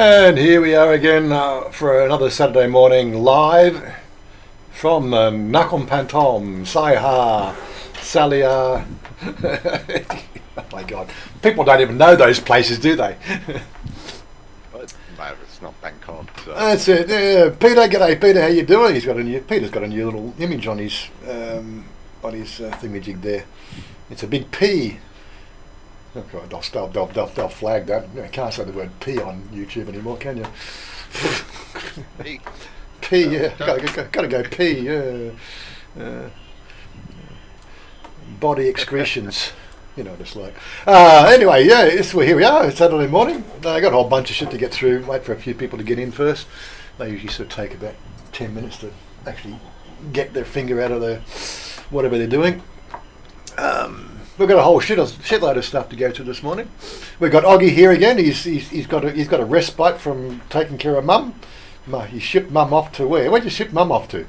And here we are again for another Saturday morning live from Nakhon Pantom, Saiha, Salia. Oh my God, people don't even know those places, do they? Mate, it's not Bangkok. So. That's it. Yeah. Peter, g'day Peter. How you doing? Peter's got a new little image on his thingamajig there. It's a big P. Oh God, they'll flag that. You can't say the word P on YouTube anymore, can you? P. P, yeah. Gotta go P, yeah. Body excretions. You know what it's like. Anyway, yeah, here we are. It's Saturday morning. I got a whole bunch of shit to get through. Wait for a few people to get in first. They usually sort of take about 10 minutes to actually get their finger out of their whatever they're doing. We've got a whole shitload of stuff to go through this morning. We've got Oggy here again. He's got a respite from taking care of Mum. He shipped Mum off to where? Where'd you ship Mum off to?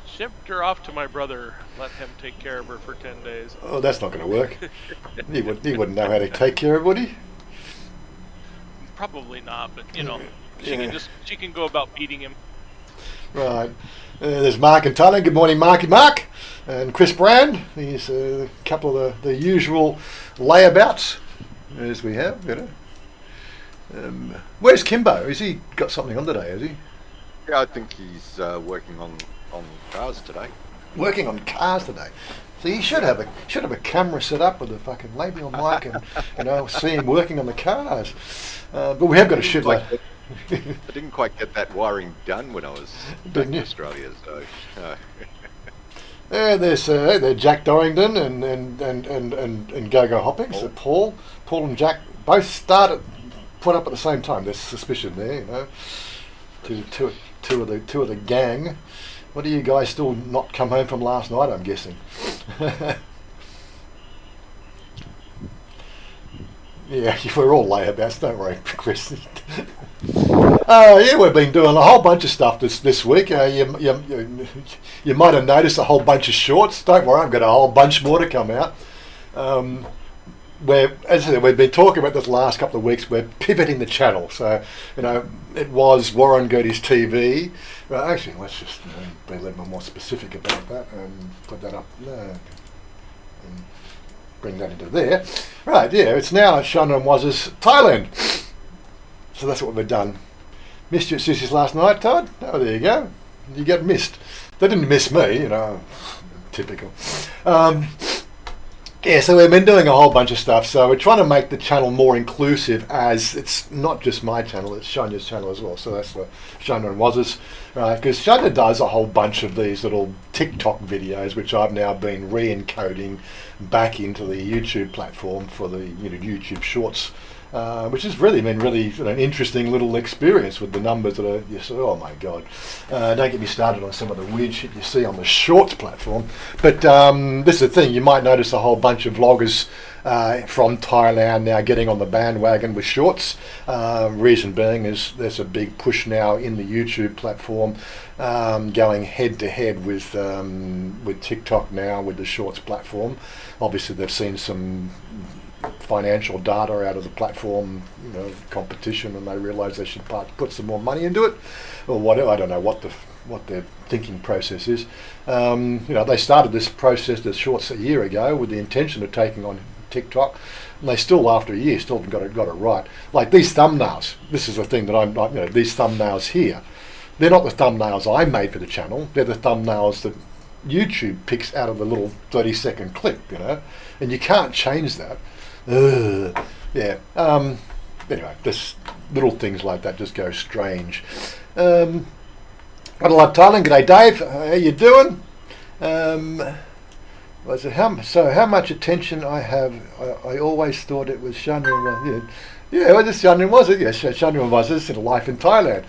Shipped her off to my brother. Let him take care of her for 10 days. Oh, that's not going to work. He wouldn't know how to take care of, would he? Probably not, but you know, she can go about beating him. Right. There's Mark in Thailand. Good morning, Marky Mark. And Chris Brand. He's a couple of the usual layabouts, as we have, you know. Where's Kimbo? Has he got something on today, has he? Yeah, I think he's working on cars today. Working on cars today. So he should have a camera set up with a fucking labial mic and see him working on the cars. But we have got a shitload. I didn't quite get that wiring done when I was back in Australia, so. There's Jack Dorrington and Go-Go Hopping. So Paul and Jack both put up at the same time. There's suspicion there, you know. Two of the gang. What are you guys still not come home from last night? I'm guessing. Yeah, we're all layabouts. Don't worry, Chris. Yeah, we've been doing a whole bunch of stuff this week. You might have noticed a whole bunch of shorts. Don't worry, I've got a whole bunch more to come out. As I said, we've been talking about this last couple of weeks. We're pivoting the channel. So, you know, it was Warren Gertie's TV. Well, actually, let's just be a little bit more specific about that and put that up there. And bring that into there. Right, yeah, it's now Chanya and Wazza's Thailand. So that's what we've done. Missed you at Susie's last night, Todd? Oh, there you go. You get missed. They didn't miss me, you know. Typical. Yeah, so we've been doing a whole bunch of stuff. So we're trying to make the channel more inclusive, as it's not just my channel, it's Chanya's channel as well. So that's the Chanya and Wazza's, right? Because Chanya does a whole bunch of these little TikTok videos, which I've now been re-encoding back into the YouTube platform for the YouTube Shorts. Which has really been an interesting little experience with the numbers that are, you say, oh my God. Don't get me started on some of the weird shit you see on the Shorts platform. But this is the thing, you might notice a whole bunch of vloggers from Thailand now getting on the bandwagon with Shorts. Reason being is there's a big push now in the YouTube platform going head to head with TikTok now with the Shorts platform. Obviously they've seen some financial data out of the platform, competition, and they realise they should put some more money into it, or whatever. I don't know what their thinking process is. They started this process, the Shorts, a year ago with the intention of taking on TikTok, and they still, after a year, still haven't got it right. Like these thumbnails. This is the thing that I'm like. These thumbnails here, they're not the thumbnails I made for the channel. They're the thumbnails that YouTube picks out of the little 30-second clip, and you can't change that. Yeah. Anyway, just little things like that just go strange. I love Thailand. G'day, Dave. How you doing? How much attention I have? I always thought it was Chanya. Yeah, well, this Chanya was it? Yes, Chanya was this in Life in Thailand.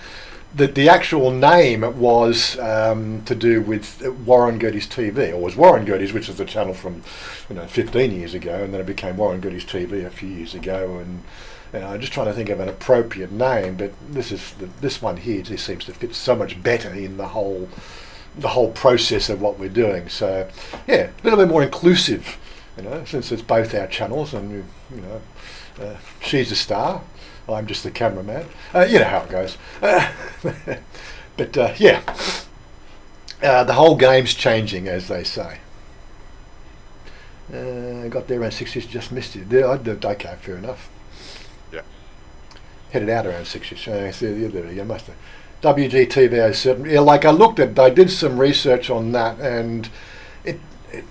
The actual name was to do with Warren Gertie's TV, or was Warren Gertie's, which is the channel from 15 years ago, and then it became Warren Gertie's TV a few years ago, and I'm just trying to think of an appropriate name, but this one here just seems to fit so much better in the whole process of what we're doing. So yeah, a little bit more inclusive, since it's both our channels, and she's a star. I'm just the cameraman. You know how it goes. But yeah, the whole game's changing, as they say. Got there around 6ish, just missed it. Okay, fair enough. Yeah. Headed out around 6ish. There you go, must have. WGTV 07. Yeah, like I looked at, they did some research on that, and it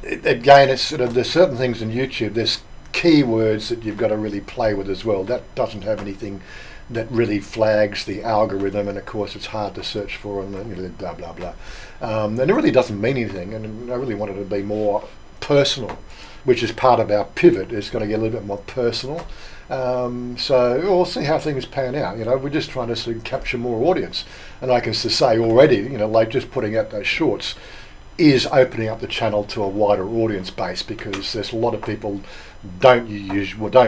again, it's sort of, there's certain things in YouTube. There's keywords that you've got to really play with as well. That doesn't have anything that really flags the algorithm, and of course it's hard to search for, and blah blah blah. And it really doesn't mean anything. And I really wanted to be more personal, which is part of our pivot. It's going to get a little bit more personal. So we'll see how things pan out. We're just trying to sort of capture more audience, and I can say already, like just putting out those shorts is opening up the channel to a wider audience base, because there's a lot of people don't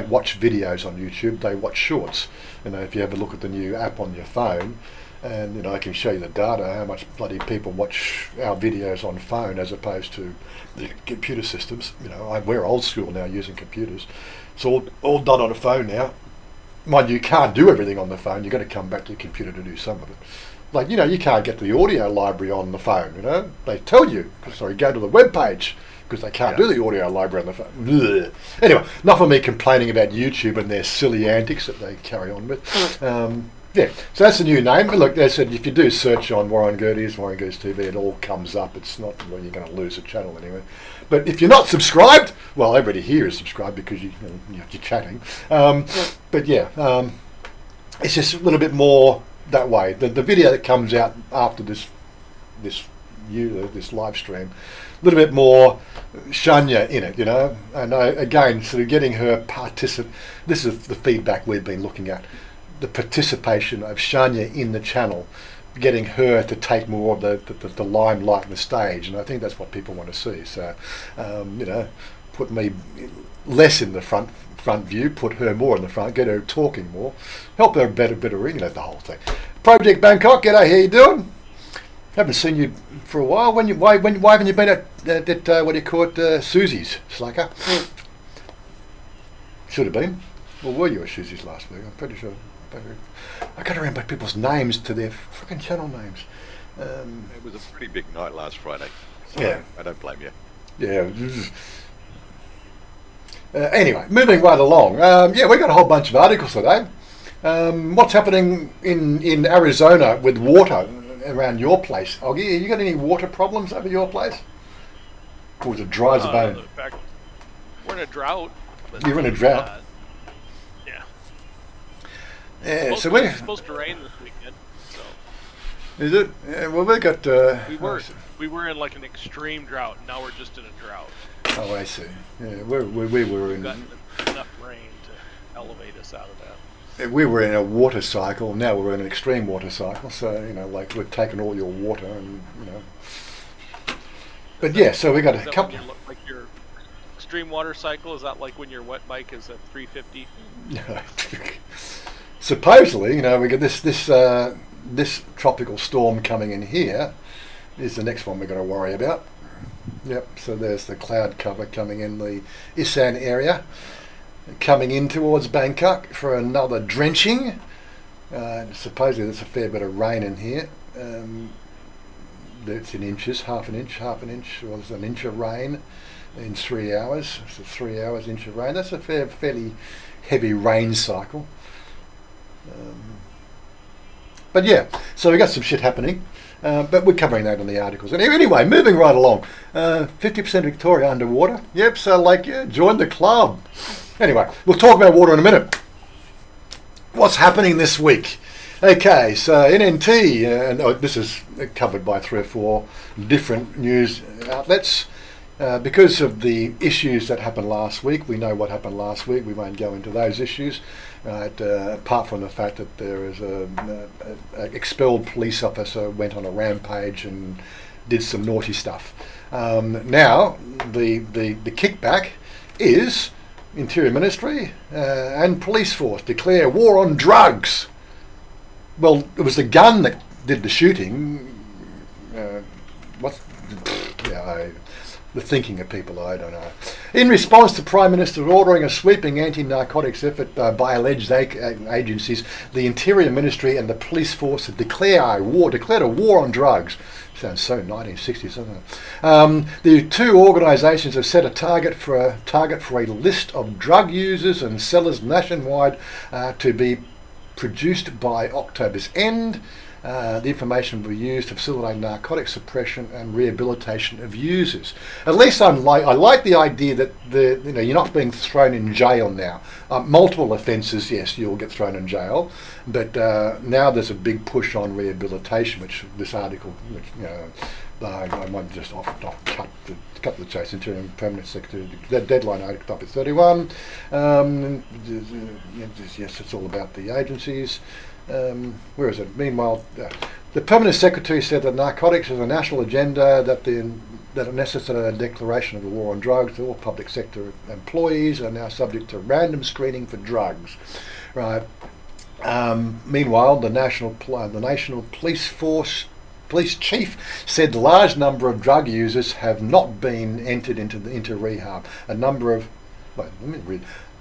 watch videos on YouTube. They watch shorts. If you have a look at the new app on your phone, and I can show you the data, how much bloody people watch our videos on phone as opposed to the computer systems. We're old school now, using computers. It's all done on a phone now. Mind you can't do everything on the phone. You've got to come back to the computer to do some of it. Like, you can't get to the audio library on the phone, They tell you, go to the web page, because they can't do the audio library on the phone. Blech. Anyway, enough of me complaining about YouTube and their silly antics that they carry on with. Yeah, so that's the new name. Look, they said if you do search on Warren Gertie's TV, it all comes up. It's not, well, you're going to lose a channel anyway. But if you're not subscribed, well, everybody here is subscribed because you're chatting. But yeah, it's just a little bit more that way. The video that comes out after this live stream, a little bit more Chanya in it, And again, sort of getting her This is the feedback we've been looking at. The participation of Chanya in the channel, getting her to take more of the limelight and the stage, and I think that's what people want to see. So, put me less in the front view, put her more in the front, get her talking more, help her better, the whole thing. Project Bangkok, g'day, how you doing? Haven't seen you for a while. Why haven't you been at what do you call it, Susie's, Slacker? Should have been. Well, were you at Susie's last week? I'm pretty sure. I can't remember people's names to their fucking channel names. It was a pretty big night last Friday. So yeah. I don't blame you. Yeah. Anyway, moving right along. Yeah, we got a whole bunch of articles today. What's happening in Arizona with water around your place? Oggy, you got any water problems over your place? Or was it dry as a bone? In fact, we're in a drought. You're in a drought? Yeah, so we're supposed to rain this weekend. So. Is it? Yeah, well, we got. We were in like an extreme drought. Now we're just in a drought. Oh, I see. Yeah, we were in. Got enough rain to elevate us out of that. We were in a water cycle. Now we're in an extreme water cycle. So like we've taken all your water, and But yeah, so we got a couple. Like your extreme water cycle, is that like when your wet bike is at 350? Supposedly, we got this tropical storm coming in here. Is the next one we're going to worry about. Yep. So there's the cloud cover coming in the Isan area, coming in towards Bangkok for another drenching. Supposedly there's a fair bit of rain in here. It's in inches, half an inch. Well, there's an inch of rain in 3 hours. So 3 hours, inch of rain. That's a fairly heavy rain cycle. But yeah, so we got some shit happening, but we're covering that in the articles. And anyway, moving right along, 50% Victoria underwater. Yep, so join the club. Anyway, we'll talk about water in a minute. What's happening this week? Okay, so NNT, and this is covered by 3 or 4 different news outlets. Because of the issues that happened last week, we know what happened last week. We won't go into those issues. Apart from the fact that there is an expelled police officer went on a rampage and did some naughty stuff. Now, the kickback is Interior Ministry and Police Force declare war on drugs. Well, it was the gun that did the shooting. the thinking of people, I don't know. In response to Prime Minister ordering a sweeping anti-narcotics effort by alleged agencies, the Interior Ministry and the police force have declared a war on drugs. Sounds so 1960s, doesn't it? The two organisations have set a target for a list of drug users and sellers nationwide to be produced by October's end. The information will be used to facilitate narcotic suppression and rehabilitation of users. At least I like the idea that you're not being thrown in jail now. Multiple offences, yes, you'll get thrown in jail, but now there's a big push on rehabilitation, which this article, I might just cut the chase. Interim Permanent Secretary, the deadline article up at 31. Yes, it's all about the agencies. Where is it? Meanwhile, the Permanent Secretary said that narcotics is a national agenda, that it necessitates a declaration of the war on drugs. All public sector employees are now subject to random screening for drugs. Right. Meanwhile, the national police chief said the large number of drug users have not been entered into rehab.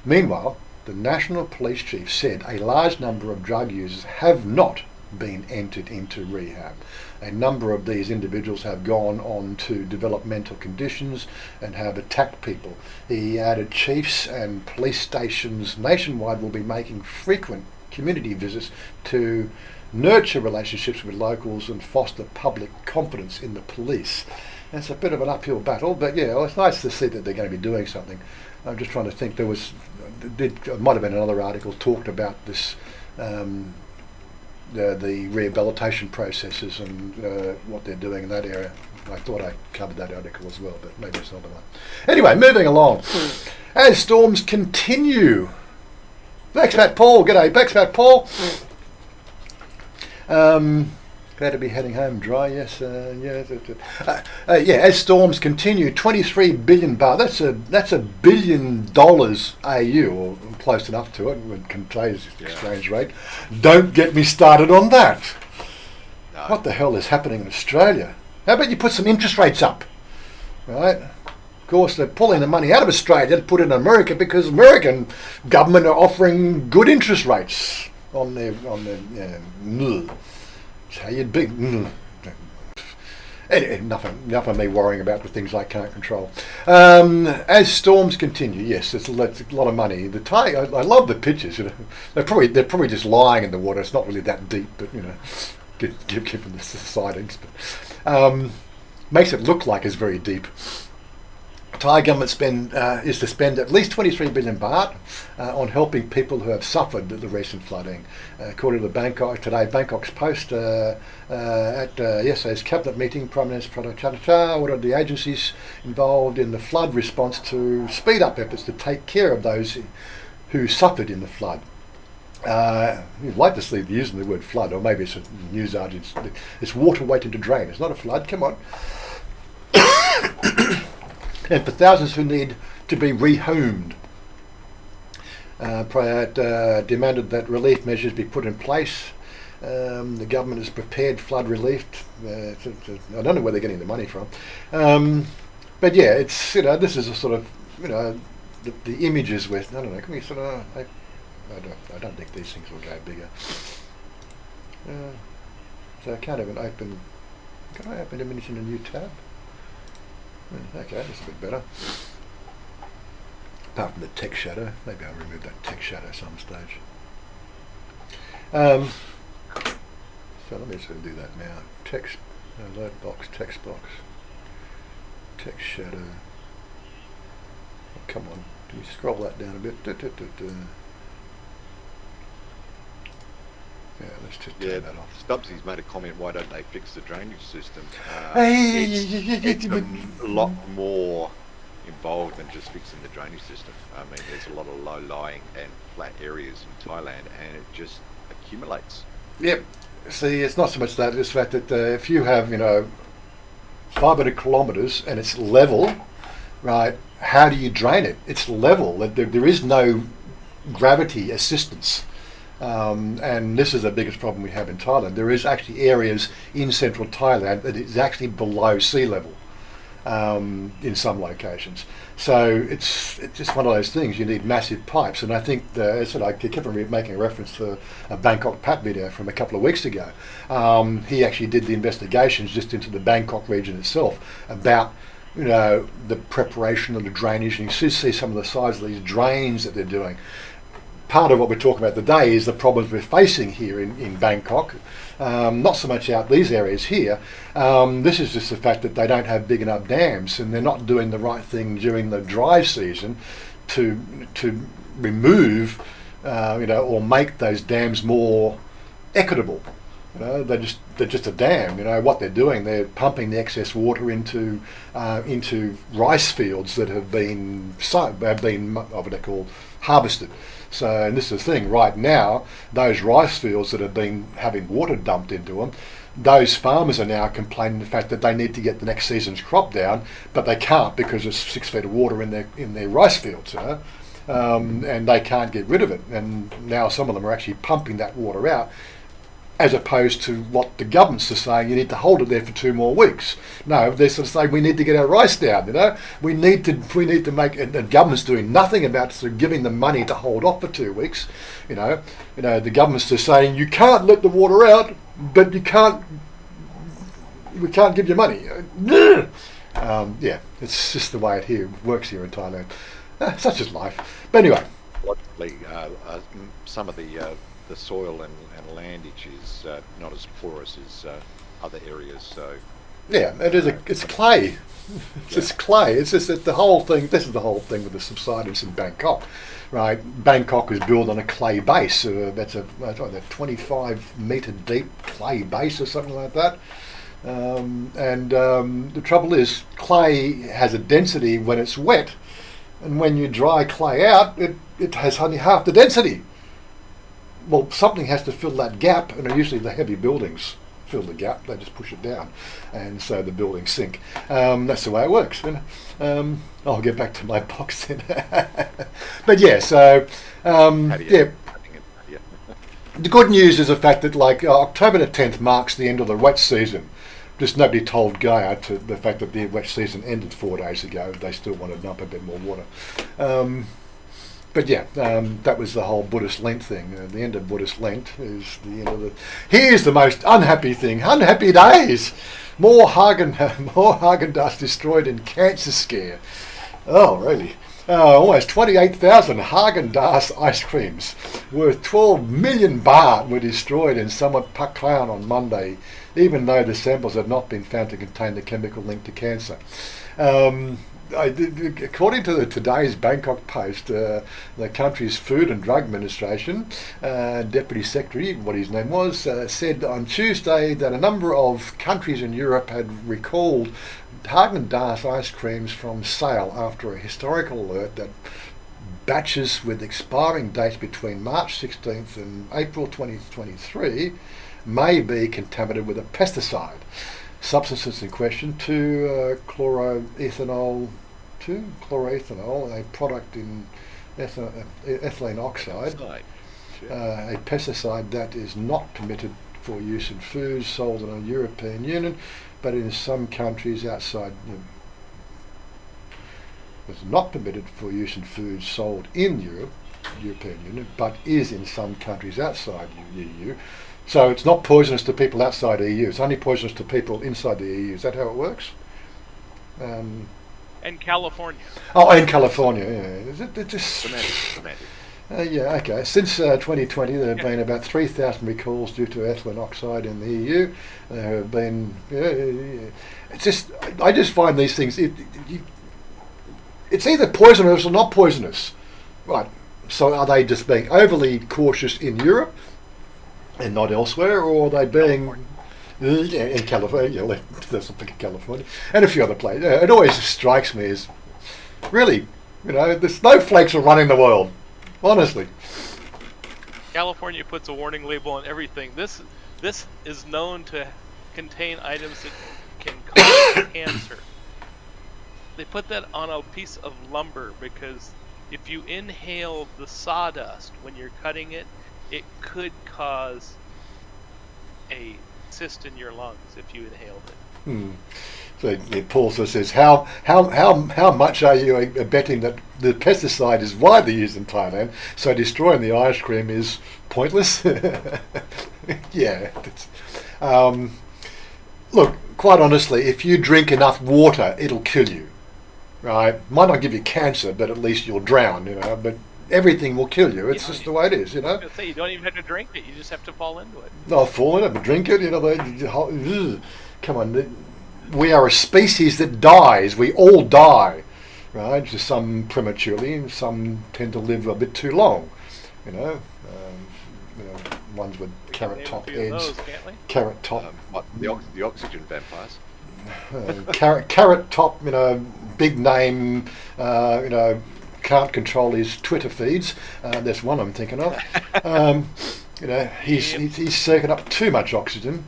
Meanwhile, the National Police Chief said a large number of drug users have not been entered into rehab. A number of these individuals have gone on to develop mental conditions and have attacked people. He added chiefs and police stations nationwide will be making frequent community visits to nurture relationships with locals and foster public confidence in the police. It's a bit of an uphill battle, but yeah, it's nice to see that they're going to be doing something. I'm just trying to think. There might have been another article talked about this, the rehabilitation processes and what they're doing in that area. I thought I covered that article as well, but maybe it's not the one. Anyway, moving along. As storms continue. Expat Paul, g'day, Expat Paul. Glad to be heading home dry, yes. As storms continue, 23 billion baht, that's $1 billion AU, or close enough to it with today's exchange rate. Don't get me started on that. No. What the hell is happening in Australia? How about you put some interest rates up, right? Of course, they're pulling the money out of Australia to put it in America because American government are offering good interest rates on their how you'd be. Anyway, enough of me worrying about the things I can't control. As storms continue, yes, it's a lot of money. The Thai, I love the pictures. They're probably just lying in the water. It's not really that deep, but given the sightings, but makes it look like it's very deep. Thai government is to spend at least 23 billion baht on helping people who have suffered the recent flooding. According to Bangkok's Post, at yesterday's cabinet meeting, Prime Minister Pradet Chattopadhyay ordered the agencies involved in the flood response to speed up efforts to take care of those who suffered in the flood. You'd like to see using the word flood, or maybe it's a news article. It's water waiting to drain. It's not a flood. Come on. And for thousands who need to be rehomed. Pradet demanded that relief measures be put in place. The government has prepared flood relief. I don't know where they're getting the money from. But yeah, it's, this is a sort of, the images with, I don't know, can we sort of, I don't think these things will go bigger. So I can't even open, can I open image in a new tab? Okay, that's a bit better. Apart from the text shadow, maybe I'll remove that text shadow some stage. So let me just do that now. Text, alert box, text box, text shadow. Oh, come on, can you scroll that down a bit? Yeah, let's just turn that off. Stubbsy's made a comment, why don't they fix the drainage system? It's a lot more involved than just fixing the drainage system. I mean, there's a lot of low-lying and flat areas in Thailand, and it just accumulates. Yep. See, it's not so much that, it's the fact that if you have, 500 kilometres and it's level, right, how do you drain it? It's level. There is no gravity assistance. And this is the biggest problem we have in Thailand. There is actually areas in central Thailand that is actually below sea level. in some locations. So it's just one of those things. You need massive pipes, and I think as I kept on making a reference to a Bangkok Pat video from a couple of weeks ago. He actually did the investigations just into the Bangkok region itself about the preparation of the drainage, and you see some of the size of these drains that they're doing. Part of what we're talking about today is the problems we're facing here in Bangkok. Not so much out these areas here. This is just the fact that they don't have big enough dams, and they're not doing the right thing during the dry season to remove, or make those dams more equitable. They're just a dam. What they're doing, they're pumping the excess water into rice fields that have been what they call harvested. So, and this is the thing, right now, those rice fields that have been having water dumped into them, those farmers are now complaining the fact that they need to get the next season's crop down, but they can't because there's 6 feet of water in their rice fields, and they can't get rid of it. And now some of them are actually pumping that water out, as opposed to what the governments are saying, you need to hold it there for 2 more weeks. No, they're sort of saying we need to get our rice down. We need to make, and the government's doing nothing about sort of giving them money to hold off for 2 weeks. The government's just saying you can't let the water out, but we can't give you money. It's just the way it works here in Thailand. Such is life. But anyway, logically, some of the soil and landage is not as porous as other areas. So yeah, it's clay. It's clay. It's just that the whole thing. This is the whole thing with the subsidence in Bangkok, right? Bangkok is built on a clay base. That's a 25-meter deep clay base or something like that. The trouble is, clay has a density when it's wet, and when you dry clay out, it has only half the density. Well, something has to fill that gap, and usually the heavy buildings fill the gap. They just push it down, and so the buildings sink. That's the way it works. I'll get back to my box then. But yeah, so The good news is the fact that October the 10th marks the end of the wet season. Just nobody told Gaia to the fact that the wet season ended 4 days ago. They still wanted to dump a bit more water. But yeah, that was the whole Buddhist Lent thing. The end of Buddhist Lent is the end of the... Here's the most unhappy thing. Unhappy days. More Haagen-Dazs destroyed in cancer scare. Oh, really? Almost 28,000 Haagen-Dazs ice creams worth 12 million baht were destroyed in somewhat PopeKael on Monday, even though the samples have not been found to contain the chemical linked to cancer. According to today's Bangkok Post, the country's Food and Drug Administration Deputy Secretary, what his name was, said on Tuesday that a number of countries in Europe had recalled Haagen-Dazs ice creams from sale after a historical alert that batches with expiring dates between March 16th and April 2023 may be contaminated with a pesticide. Substances in question, 2-chloroethanol, a product in ethylene oxide, a pesticide that is not permitted for use in foods sold in the European Union, but in some countries outside was not permitted for use in foods sold in European Union, but is in some countries outside the EU. So it's not poisonous to people outside the EU. It's only poisonous to people inside the EU. Is that how it works? And California. Oh, in California, yeah. It just semantic. Yeah, okay. Since 2020, there have been about 3,000 recalls due to ethylene oxide in the EU. There have been... it's just... I just find these things... It's either poisonous or not poisonous. Right. So are they just being overly cautious in Europe and not elsewhere, or are they being... in California, there's something in California, and a few other places. It always strikes me as, really, the snowflakes are running the world, honestly. California puts a warning label on everything. This is known to contain items that can cause cancer. They put that on a piece of lumber because if you inhale the sawdust when you're cutting it, it could cause a cyst in your lungs if you inhaled it. So Paul sort of says, how much are you betting that the pesticide is widely used in Thailand, so destroying the ice cream is pointless? Yeah. Look, quite honestly, if you drink enough water, it'll kill you, right? Might not give you cancer, but at least you'll drown, but everything will kill you. It's just the way it is, I was gonna say, you don't even have to drink it. You just have to fall into it. No, fall in it, but drink it, come on. We are a species that dies. We all die, right? Just some prematurely, and some tend to live a bit too long. Ones with carrot top heads, carrot top. The oxygen vampires. Carrot top, big name, can't control his Twitter feeds. That's one I'm thinking of. He's soaking up too much oxygen.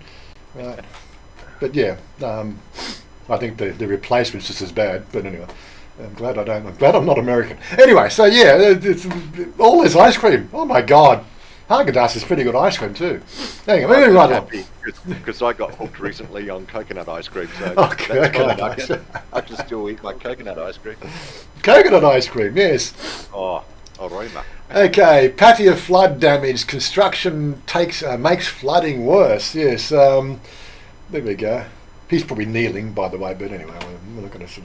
But yeah, I think the replacement's just as bad. But anyway, I'm glad I'm not American. Anyway, so yeah, it's all this ice cream. Oh my God, Haagen-Dazs is pretty good ice cream too. Anyway, moving right on. Because I got hooked recently on coconut ice cream, so coconut ice. I can still eat my coconut ice cream. Coconut ice cream, yes. Oh, aroma. Okay, Pattaya flood damage. Construction makes flooding worse. Yes. There we go. He's probably kneeling, by the way, but anyway, we're looking at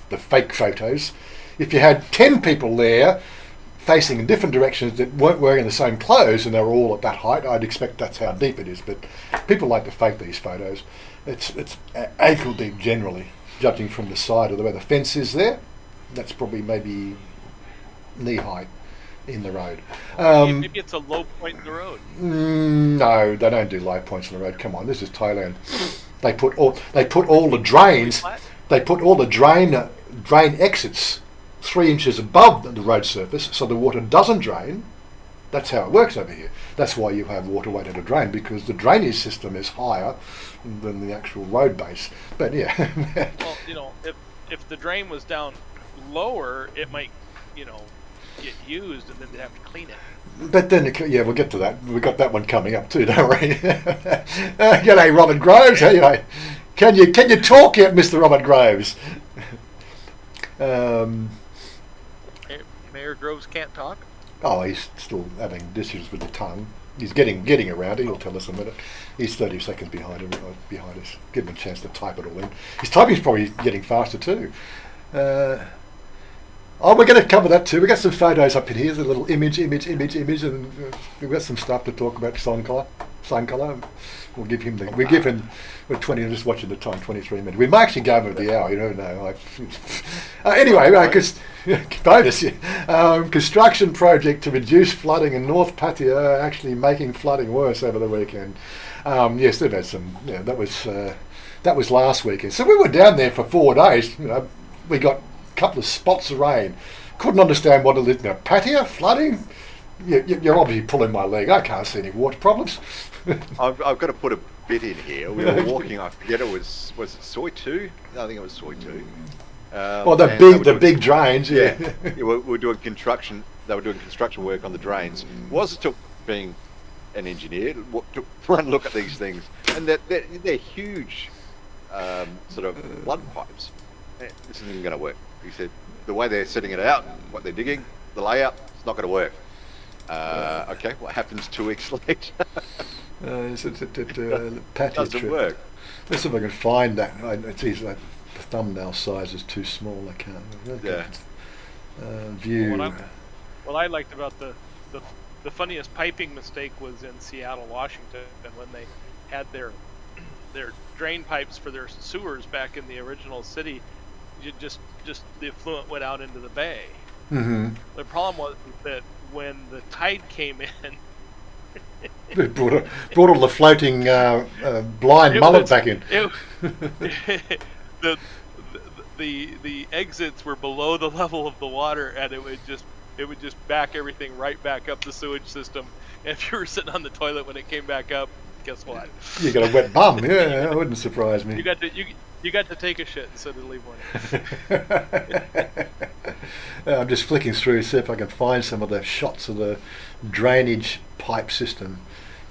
the fake photos. If you had 10 people there facing in different directions that weren't wearing the same clothes and they were all at that height, I'd expect that's how deep it is. But people like to fake these photos. It's ankle deep generally, judging from the side of the way the fence is there. That's probably maybe knee height in the road. Maybe it's a low point in the road. No, they don't do low points in the road. Come on, this is Thailand. They put all the drains. They put all the drain exits 3 inches above the road surface, so the water doesn't drain. That's how it works over here. That's why you have waterway to drain, because the drainage system is higher than the actual road base. But yeah. Well, if the drain was down lower, it might, get used, and then they have to clean it. But then, we'll get to that. We've got that one coming up too, don't we? G'day, Robert Groves. Anyway, can you talk yet, Mr. Robert Groves? Mayor Groves can't talk? Oh, he's still having issues with the tongue. He's getting around. He'll tell us in a minute. He's 30 seconds behind us. Give him a chance to type it all in. His typing's probably getting faster too. We're going to cover that too. We've got some photos up in here. There's a little image, and we've got some stuff to talk about. Sankala. We're 20, I'm just watching the time, 23 minutes. We might actually go over the hour, you don't know. Anyway, bonus. Construction project to reduce flooding in North Pattaya, actually making flooding worse over the weekend. Yes, they've had some, that was last weekend. So we were down there for 4 days. We got couple of spots of rain. Couldn't understand what it is. Now, Pattaya, flooding? You're obviously pulling my leg. I can't see any water problems. I've got to put a bit in here. We were walking, I forget was it Soi 2? No, I think it was Soi 2. The big drains, yeah. We're doing construction. They were doing construction work on the drains. Wazza took, being an engineer, took one look at these things, and they're huge sort of flood pipes. This isn't going to work. He said, the way they're setting it out, what they're digging, the layout, it's not going to work. Okay, what happens 2 weeks later? Pattaya doesn't work. Let's see if I can find that. It's easy. The thumbnail size is too small. I can't. View. What I liked about the funniest piping mistake was in Seattle, Washington, when they had their drain pipes for their sewers back in the original city. Just the effluent went out into the bay. Mm-hmm. The problem was that when the tide came in, it brought all the floating blind mullet back in. The exits were below the level of the water, and it would just back everything right back up the sewage system. And if you were sitting on the toilet when it came back up, guess what? You got a wet bum. Yeah, that wouldn't surprise me. You got to take a shit instead of leave one. I'm just flicking through to see if I can find some of the shots of the drainage pipe system.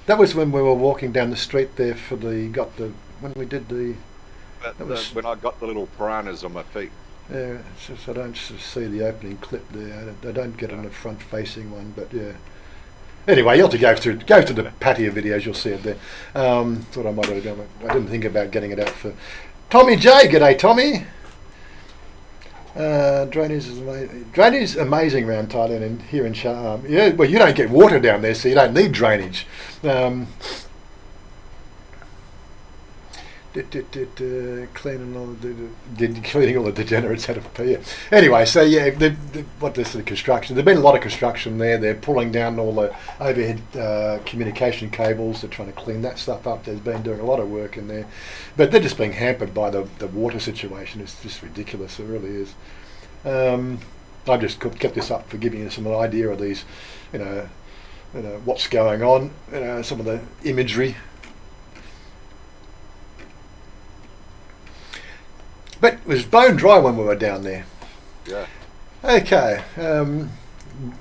That was when we were walking down the street there when we did the about That was- when I got the little piranhas on my feet. Yeah, it's just I don't see the opening clip there. I don't get on the front-facing one, but yeah. Anyway, you have to go to the patio videos. You'll see it there. Thought I might have done it. I didn't think about getting it out for Tommy J. G'day, Tommy. Drainage is amazing around Thailand and here in yeah, well, you don't get water down there, so you don't need drainage. Cleaning all the degenerates out of here. Anyway, so yeah, what this the construction? There's been a lot of construction there. They're pulling down all the overhead communication cables. They're trying to clean that stuff up. They've been doing a lot of work in there, but they're just being hampered by the water situation. It's just ridiculous. It really is. I've just kept this up for giving you some idea of these, what's going on. Some of the imagery. But it was bone dry when we were down there. Yeah. Okay.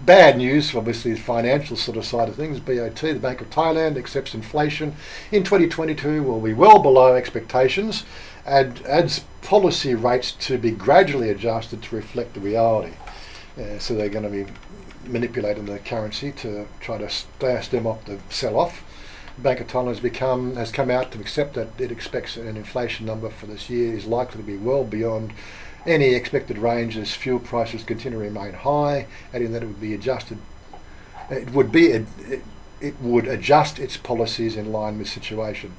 Bad news, obviously, the financial sort of side of things. BOT, the Bank of Thailand, accepts inflation in 2022 will be well below expectations, adds policy rates to be gradually adjusted to reflect the reality. So they're going to be manipulating the currency to try to stem off the sell-off. Bank of Thailand has come out to accept that it expects an inflation number for this year is likely to be well beyond any expected range as fuel prices continue to remain high, adding that it would adjust its policies in line with the situation.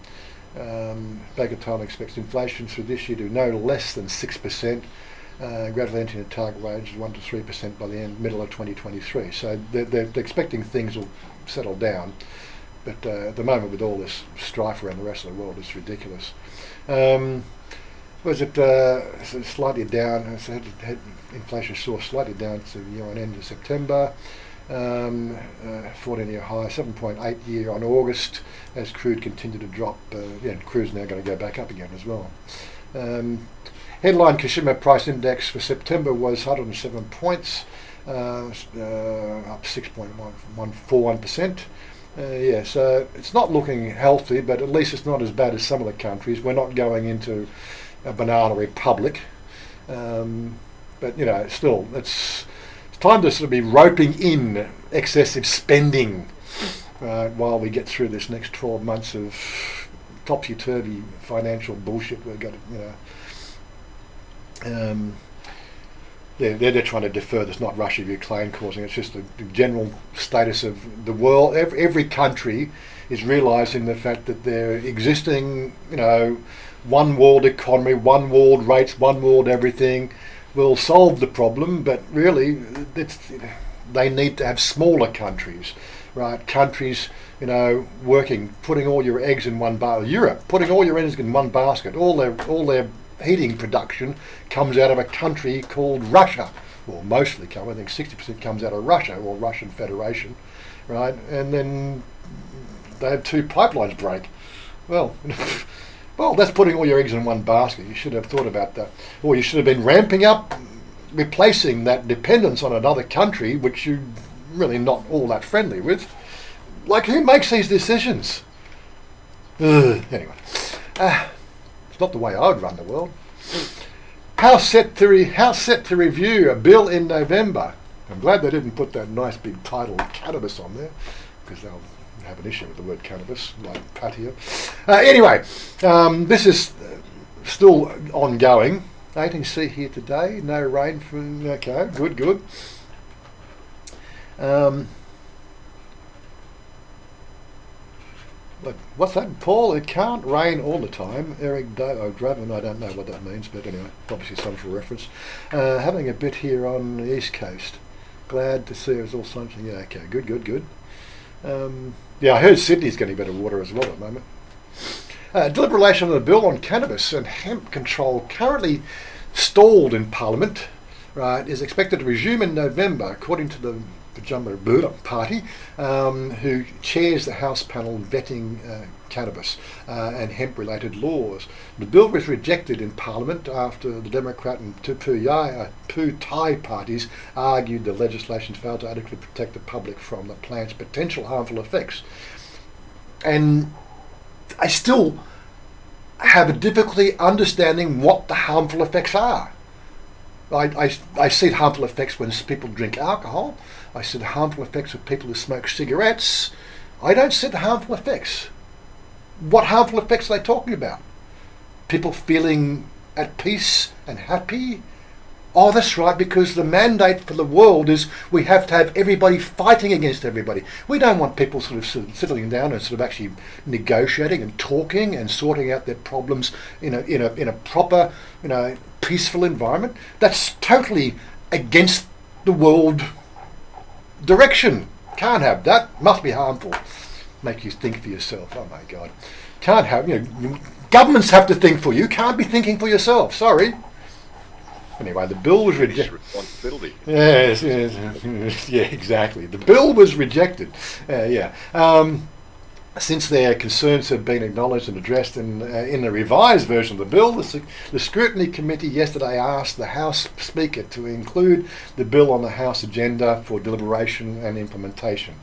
Bank of Thailand expects inflation for this year to no less than 6%, gradually entering the target range of 1 to 3% by the middle of 2023. So they're expecting things will settle down. But at the moment, with all this strife around the rest of the world, it's ridiculous. Was it slightly down? Inflation saw slightly down to the year on end of September. 14-year high, 7.8 year on August, as crude continued to drop. Crude's now going to go back up again as well. Headline consumer price index for September was 107 points, up 6.141%. So it's not looking healthy, but at least it's not as bad as some of the countries. We're not going into a banana republic, but still, it's time to sort of be roping in excessive spending while we get through this next 12 months of topsy-turvy financial bullshit. We've got to, they're trying to defer this, not Russia, Ukraine causing it. It's just the general status of the world. Every country is realising the fact that their existing, one world economy, one world rates, one world everything will solve the problem. But really, they need to have smaller countries, right? Countries, working, putting all your eggs in one basket. Europe, putting all your eggs in one basket. All their heating production comes out of a country called Russia, or mostly I think 60% comes out of Russia or Russian Federation, right? And then they have two pipelines break. Well, that's putting all your eggs in one basket. You should have thought about that, or you should have been ramping up, replacing that dependence on another country, which you're really not all that friendly with. Like, who makes these decisions? Anyway. It's not the way I would run the world. House set to review a bill in November. I'm glad they didn't put that nice big title cannabis on there, because they'll have an issue with the word cannabis, like patio. Anyway, this is still ongoing. 18C here today. No rain from. Okay, good. But what's that, Paul? It can't rain all the time. Eric Draven, I don't know what that means, but anyway, obviously some for reference. Having a bit here on the East Coast. Glad to see it's all sunshine. Yeah, okay, good. I heard Sydney's getting better water as well at the moment. Deliberation of the bill on cannabis and hemp control currently stalled in Parliament, right, is expected to resume in November, according to the Pajama Party, who chairs the House panel vetting cannabis and hemp-related laws. The bill was rejected in Parliament after the Democrat and Pheu Thai parties argued the legislation failed to adequately protect the public from the plant's potential harmful effects. And I still have a difficulty understanding what the harmful effects are. I see harmful effects when people drink alcohol. I see the harmful effects of people who smoke cigarettes. I don't see the harmful effects. What harmful effects are they talking about? People feeling at peace and happy? Oh, that's right, because the mandate for the world is we have to have everybody fighting against everybody. We don't want people sort of settling down and sort of actually negotiating and talking and sorting out their problems in a proper, peaceful environment. That's totally against the world direction. Can't have that. Must be harmful. Make you think for yourself. Oh my God. Can't have, governments have to think for you. Can't be thinking for yourself. Sorry. Anyway, the bill was rejected. Responsibility. Yes, yeah, exactly. The bill was rejected. Since their concerns have been acknowledged and addressed in the revised version of the bill, the Scrutiny Committee yesterday asked the House Speaker to include the bill on the House agenda for deliberation and implementation.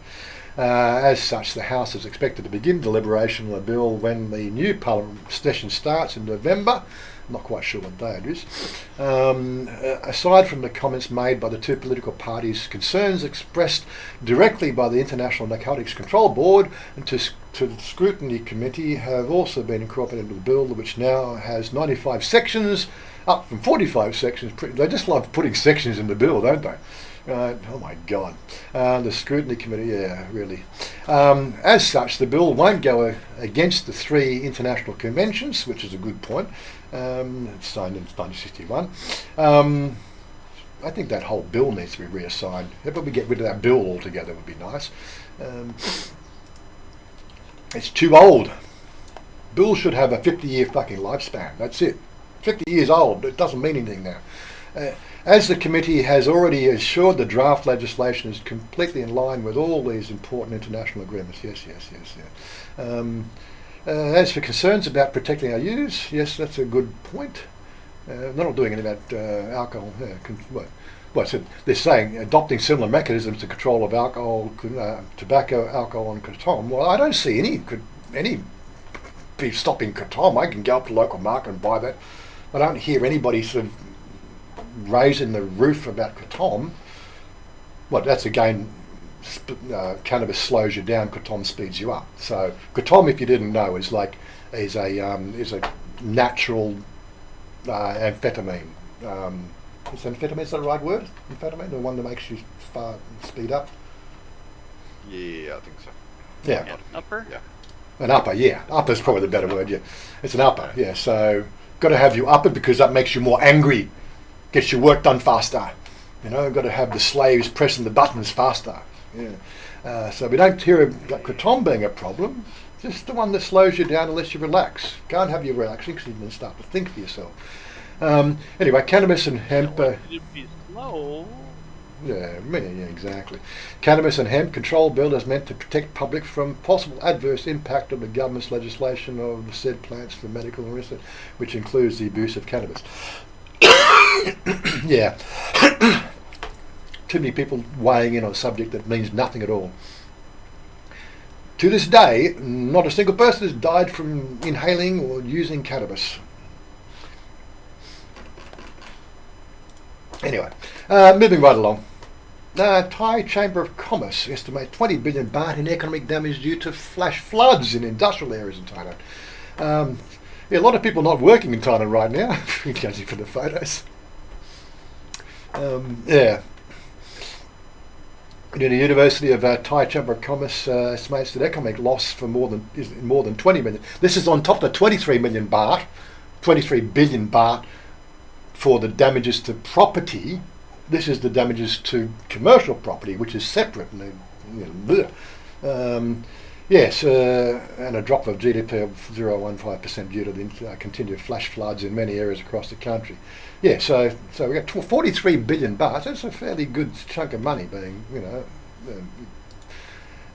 As such, the House is expected to begin deliberation on the bill when the new Parliament session starts in November. I'm not quite sure what day it is. Aside from the comments made by the two political parties, concerns expressed directly by the International Narcotics Control Board and to the Scrutiny Committee have also been incorporated into the bill, which now has 95 sections, up from 45 sections. They just love putting sections in the bill, don't they? Oh my God. The Scrutiny Committee, yeah, really. As such, the bill won't go against the 3 international conventions, which is a good point. It's signed in 1961. I think that whole bill needs to be reassigned. If we get rid of that bill altogether, would be nice. It's too old. Bills should have a 50-year fucking lifespan. That's it. 50 years old. It doesn't mean anything now. As the committee has already assured, the draft legislation is completely in line with all these important international agreements. Yes. As for concerns about protecting our youths, yes, that's a good point. They're not doing anything about alcohol. So they're saying adopting similar mechanisms to control of alcohol, tobacco, alcohol, and kratom. Well, I don't see any be stopping kratom. I can go up to the local market and buy that. I don't hear anybody sort of raising the roof about kratom. Well, that's again. Cannabis slows you down. Kratom speeds you up. So kratom, if you didn't know, is a natural amphetamine. Is amphetamine is that the right word? Amphetamine, the one that makes you speed up. Yeah, I think so. Yeah. Upper. Yeah. An upper. Yeah, upper is probably the better word. Yeah, it's an upper. Yeah. So got to have you upper because that makes you more angry, gets your work done faster. Got to have the slaves pressing the buttons faster. Yeah. So we don't hear about kratom being a problem. Just the one that slows you down unless you relax. Can't have you relaxing because you then start to think for yourself. Anyway, cannabis and hemp. You'd be slow. Yeah, exactly. Cannabis and hemp control bill is meant to protect public from possible adverse impact of the government's legislation of said plants for medical research, which includes the abuse of cannabis. Yeah. Too many people weighing in on a subject that means nothing at all. To this day, not a single person has died from inhaling or using cannabis. Anyway, moving right along. Thai Chamber of Commerce estimates 20 billion baht in economic damage due to flash floods in industrial areas in Thailand. A lot of people not working in Thailand right now, judging from the photos. The University of Thai Chamber of Commerce estimates that economic loss for more than 20 million. This is on top of the 23 billion baht for the damages to property. This is the damages to commercial property, which is separate. Yes, and a drop of GDP of 0.15% due to the continued flash floods in many areas across the country. Yeah, so we got 43 billion baht. That's a fairly good chunk of money being,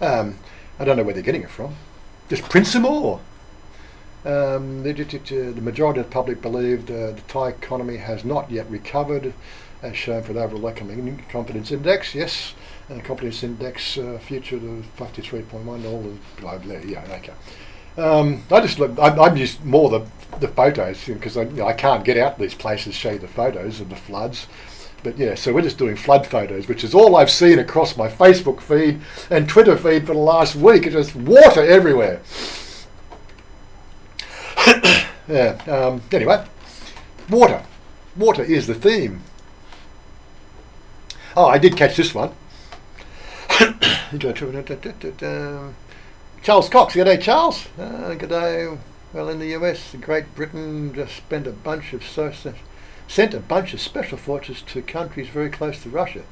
I don't know where they're getting it from. Just print some more. The majority of the public believed the Thai economy has not yet recovered, as shown for the overall economic confidence index. Yes, confidence index future to 53.1 globally. Yeah, okay. I just look. I'm just more the photos because I can't get out these places show you the photos of the floods. But yeah, so we're just doing flood photos, which is all I've seen across my Facebook feed and Twitter feed for the last week. It's just water everywhere. Yeah. Anyway, water. Water is the theme. Oh, I did catch this one. Charles Cox. Good day, Charles. Good day. Well, in the US, Great Britain just sent a bunch of special forces to countries very close to Russia.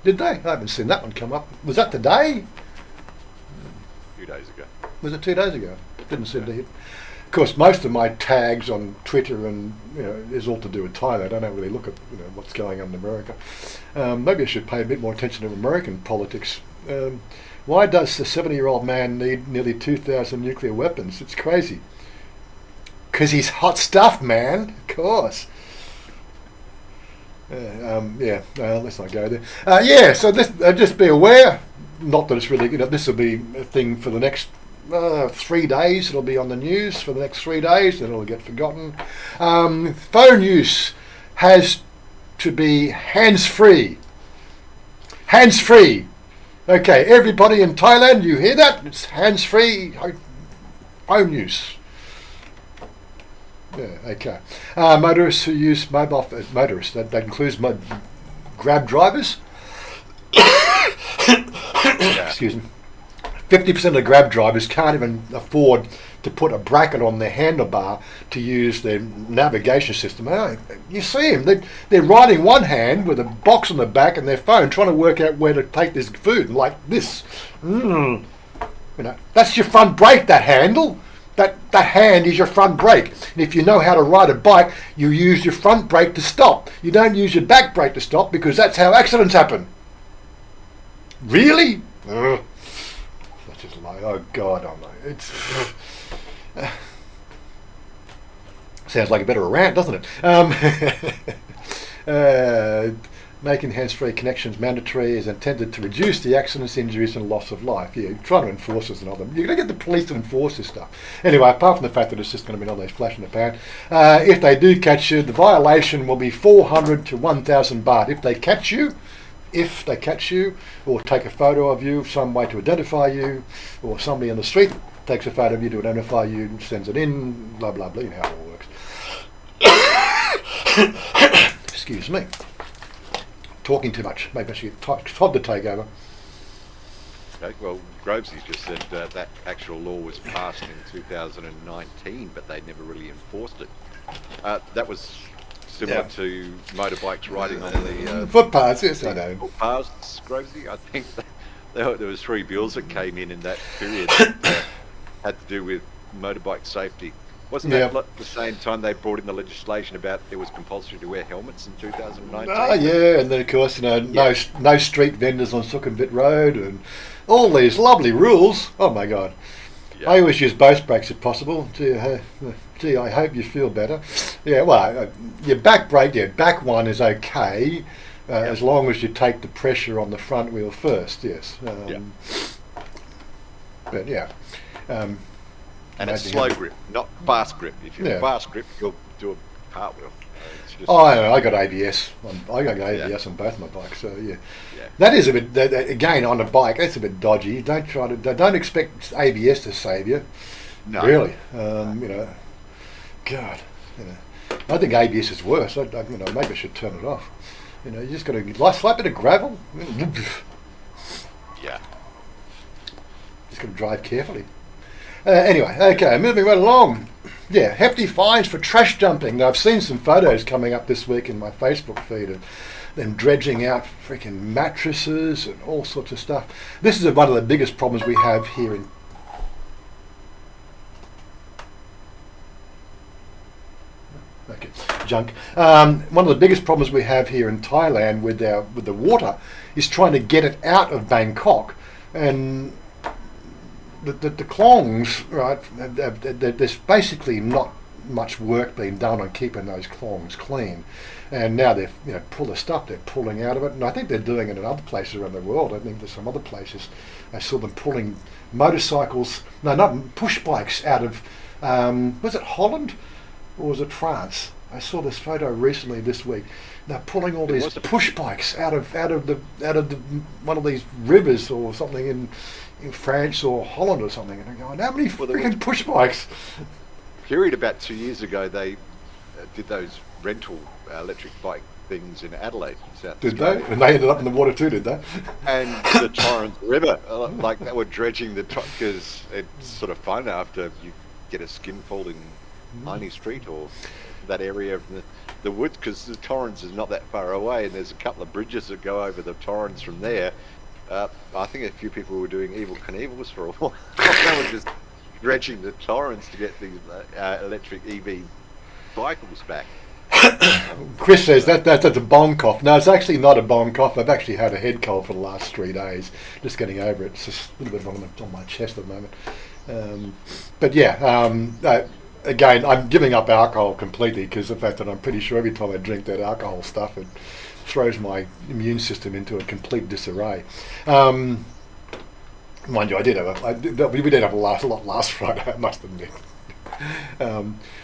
Did they? I haven't seen that one come up. Was that today? 2 days ago. Was it 2 days ago? Didn't seem to hit. Of course, most of my tags on Twitter and is all to do with Thailand. I don't really look at what's going on in America. Maybe I should pay a bit more attention to American politics. Why does the 70-year-old man need nearly 2,000 nuclear weapons? It's crazy. Because he's hot stuff, man. Of course. Let's not go there. So just be aware. Not that it's really, this will be a thing for the next 3 days. It'll be on the news for the next 3 days, then it'll get forgotten. Phone use has to be hands-free. Hands-free. Okay, everybody in Thailand, you hear that? It's hands-free phone use. Yeah, okay. Motorists who use motorists, that includes Grab drivers. Excuse me. 50% of Grab drivers can't even afford to put a bracket on their handlebar to use their navigation system. You see them, they're riding one hand with a box on the back and their phone trying to work out where to take this food, like this. That's your front brake, that handle. That hand is your front brake. And if you know how to ride a bike, you use your front brake to stop. You don't use your back brake to stop because that's how accidents happen. Really? That's just like, oh God, it's sounds like a bit of a rant, doesn't it? Making hands-free connections mandatory is intended to reduce the accidents, injuries and loss of life. Yeah, you're trying to enforce this and all them. You're going to get the police to enforce this stuff. Anyway, apart from the fact that it's just going to be another flash in the pan, if they do catch you, the violation will be 400 to 1,000 baht. If they catch you, or take a photo of you, some way to identify you, or somebody on the street takes a photo of you to identify you, sends it in, blah, blah, blah, you know how it all works. Excuse me. Talking too much. Maybe I should get Todd to take over. Okay, well, Grovesy's just said that actual law was passed in 2019, but they never really enforced it. That was similar to motorbikes riding on the footpaths. Yes, I know. Footpaths, Grovesy. I think there was 3 bills that came in that period that had to do with motorbike safety. Wasn't that the same time they brought in the legislation about it was compulsory to wear helmets in 2019? Oh, yeah, and then of course, no street vendors on Sukhumvit Road and all these lovely rules. Oh my God. Yeah. I always use both brakes if possible. Gee, I hope you feel better. Yeah, well, your back brake, back one is okay as long as you take the pressure on the front wheel first, yes. But yeah. And it's slow grip, not fast grip. If you're fast grip, you'll do a cartwheel. I know. I got ABS. I got ABS on both my bikes. So yeah. That is a bit. Again, on a bike, that's a bit dodgy. Don't expect ABS to save you. No. Really. God. I think ABS is worse. Maybe I should turn it off. You just got to slight bit of gravel. Yeah. Just got to drive carefully. Anyway, okay, moving right along. Yeah, hefty fines for trash dumping. Now, I've seen some photos coming up this week in my Facebook feed of them dredging out freaking mattresses and all sorts of stuff. This is one of the biggest problems we have here in... Okay, junk. One of the biggest problems we have here in Thailand with the water is trying to get it out of Bangkok. And the Klongs, right, there's basically not much work being done on keeping those clogs clean. And now they've pull the stuff they're pulling out of it, and I think they're doing it in other places around the world. I think there's some other places I saw them pulling motorcycles, no, not push bikes out of was it Holland or was it France? I saw this photo recently this week. They're pulling all these push bikes out of the one of these rivers or something in France or Holland or something, and I'm going, how many freaking push bikes? Period about 2 years ago, they did those rental electric bike things in Adelaide, South Did Australia. they? And they ended up in the water too, did they? And the Torrens River, like they were dredging the because it's sort of fun after you get a skin-fold in Hiney Street or that area of the woods, because the Torrens is not that far away, and there's a couple of bridges that go over the Torrens from there. I think a few people were doing Evil Knievel's for a while. They were just dredging the Torrens to get these electric EV cycles back. Chris says that's a bong cough. No, it's actually not a bong cough. I've actually had a head cold for the last 3 days. Just getting over it. It's just a little bit on my chest at the moment. But yeah, again, I'm giving up alcohol completely because of the fact that I'm pretty sure every time I drink that alcohol stuff, it throws my immune system into a complete disarray. Mind you, we did have a lot last Friday, I must admit.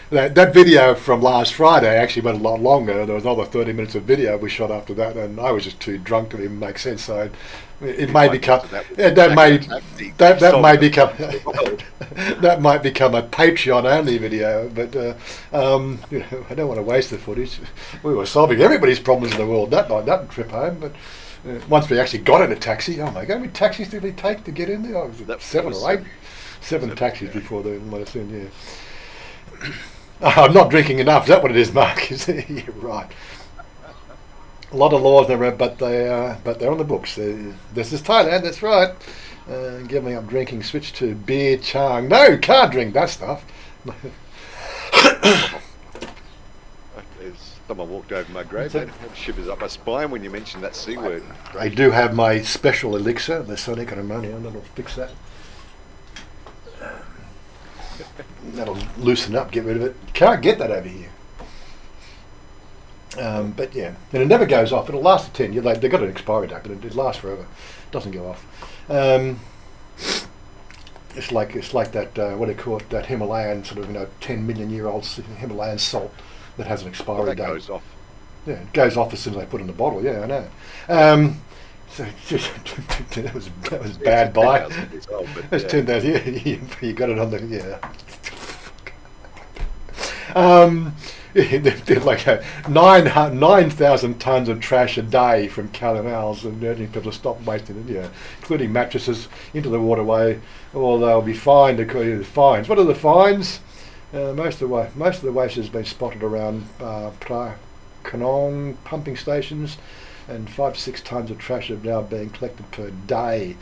That video from last Friday actually went a lot longer. There was another 30 minutes of video we shot after that, and I was just too drunk to even make sense. So it may become that might become a Patreon only video. But I don't want to waste the footage. We were solving everybody's problems in the world that night, that trip home. But once we actually got in a taxi, oh my God, how many taxis did we take to get in there? Seven taxis before they let us in. Yeah. I'm not drinking enough. Is that what it is, Mark? You're right. A lot of laws there, but they're on the books. This is Thailand. That's right. Giving up drinking. Switch to beer, chang. No, can't drink that stuff. Someone walked over my grave. That shivers up my spine when you mention that C word. I do have my special elixir, the sonic ammonia, and that'll fix that. That'll loosen up, get rid of it. Can't get that over here. But yeah, and it never goes off. It'll last for 10 years. They've got an expiry date, but it lasts forever. It doesn't go off. It's like that. What do you call it? That Himalayan 10 million year old Himalayan salt that has an expiry date. Goes off. Yeah, it goes off as soon as they put it in the bottle. Yeah, I know. So that was bad buy. It's 10,000. Yeah, you got it on the They're like 9,000 tons of trash a day from canals, and urging people to stop wasting it. Yeah, including mattresses into the waterway, or they'll be fined according to the fines. What are the fines? Most of the waste has been spotted around Kanong pumping stations, and 5 to 6 tons of trash are now being collected per day.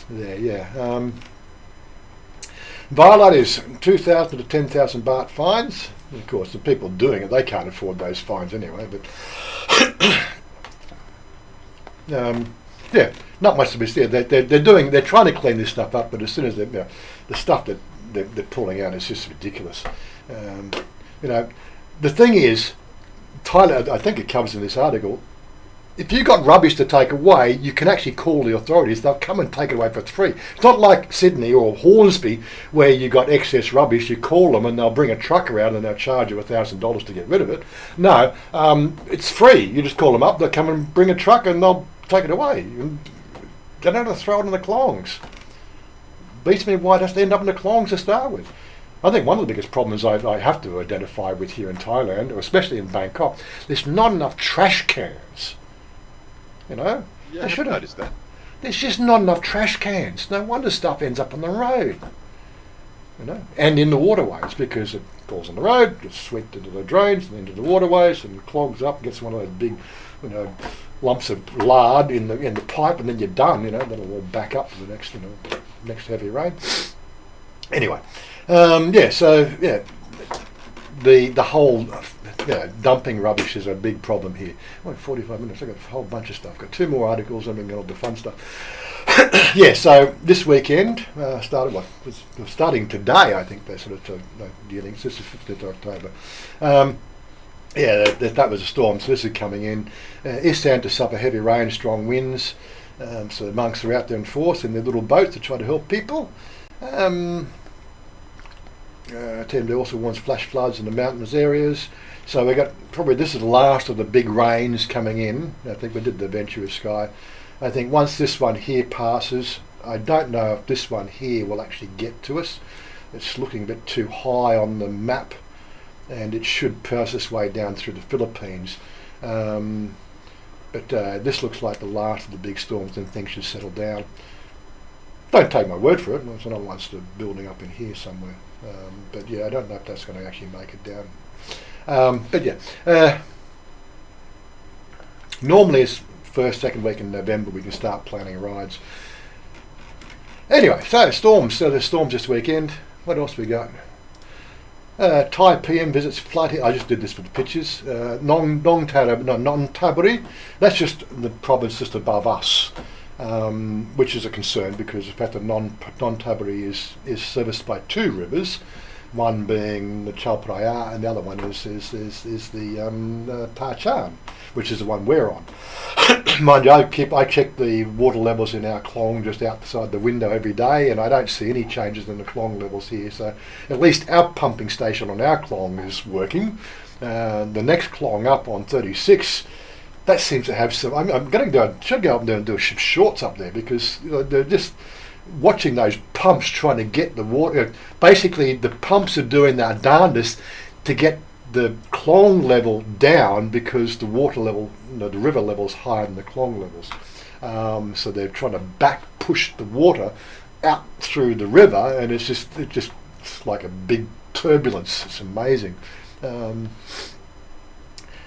There, yeah. Violators, 2,000 to 10,000 baht fines. Of course, the people doing it, they can't afford those fines anyway. But yeah, not much to be said. They're trying to clean this stuff up, but as soon as the stuff that they're pulling out is just ridiculous. The thing is, Thailand, I think it covers in this article, if you've got rubbish to take away, you can actually call the authorities. They'll come and take it away for free. It's not like Sydney or Hornsby where you got excess rubbish. You call them and they'll bring a truck around and they'll charge you $1,000 to get rid of it. No, it's free. You just call them up. They'll come and bring a truck and they'll take it away. They don't have to throw it in the clongs. Beats me why it has to end up in the clongs to start with. I think one of the biggest problems I have to identify with here in Thailand, or especially in Bangkok, there's not enough trash cans. Yeah, they should have noticed that. There's just not enough trash cans. No wonder stuff ends up on the road. And in the waterways, because it falls on the road, gets swept into the drains and into the waterways and clogs up, gets one of those big, lumps of lard in the pipe, and then you're done. That'll all back up for the next heavy rain. Anyway, the whole dumping rubbish is a big problem here. 45 minutes. I've got a whole bunch of stuff. Got 2 more articles and then got all the fun stuff. Yeah, so this weekend starting today. I think they're sort of dealing. This is 15th of October. That was a storm. So this is coming in. Istanbul to suffer heavy rain, strong winds. So the monks are out there in force in their little boats to try to help people. TMD also warns flash floods in the mountainous areas. So we got this is the last of the big rains coming in. I think we did the Ventura Sky. I think once this one here passes, I don't know if this one here will actually get to us. It's looking a bit too high on the map, and it should pass its way down through the Philippines. But this looks like the last of the big storms, and things should settle down. Don't take my word for it. There's another one still building up in here somewhere. But yeah, I don't know if that's going to actually make it down. Normally it's first, second week in November we can start planning rides. Anyway, so storms. So there's storms this weekend. What else we got? Thai PM visits flood. I just did this for the pictures. Non-Taburi. That's just the province just above us, which is a concern because the fact that Non-Taburi is serviced by two rivers, one being the Chao Phraya and the other one is the Ta-Chan, which is the one we're on. Mind you, I check the water levels in our Klong just outside the window every day, and I don't see any changes in the Klong levels here. So at least our pumping station on our Klong is working. The next Klong up on 36, that seems to have some. Should go up there and do some shorts up there because they're just watching those pumps trying to get the water. Basically, the pumps are doing their darndest to get the Klong level down because the water level, the river level is higher than the Klong levels. So they're trying to back push the water out through the river, and it's just like a big turbulence. It's amazing.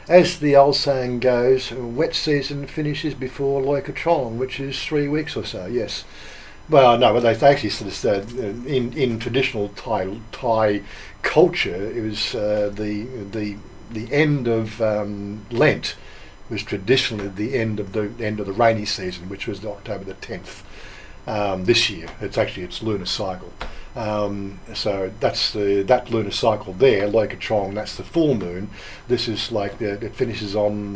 As the old saying goes, wet season finishes before Loikatrong, which is 3 weeks or so. Yes. Well, no, but they actually sort of said in traditional Thai culture, it was the end of Lent was traditionally the end of the rainy season, which was October the 10th. This year, it's lunar cycle. So that's that lunar cycle there, Loikatrong. That's the full moon. This is like it finishes on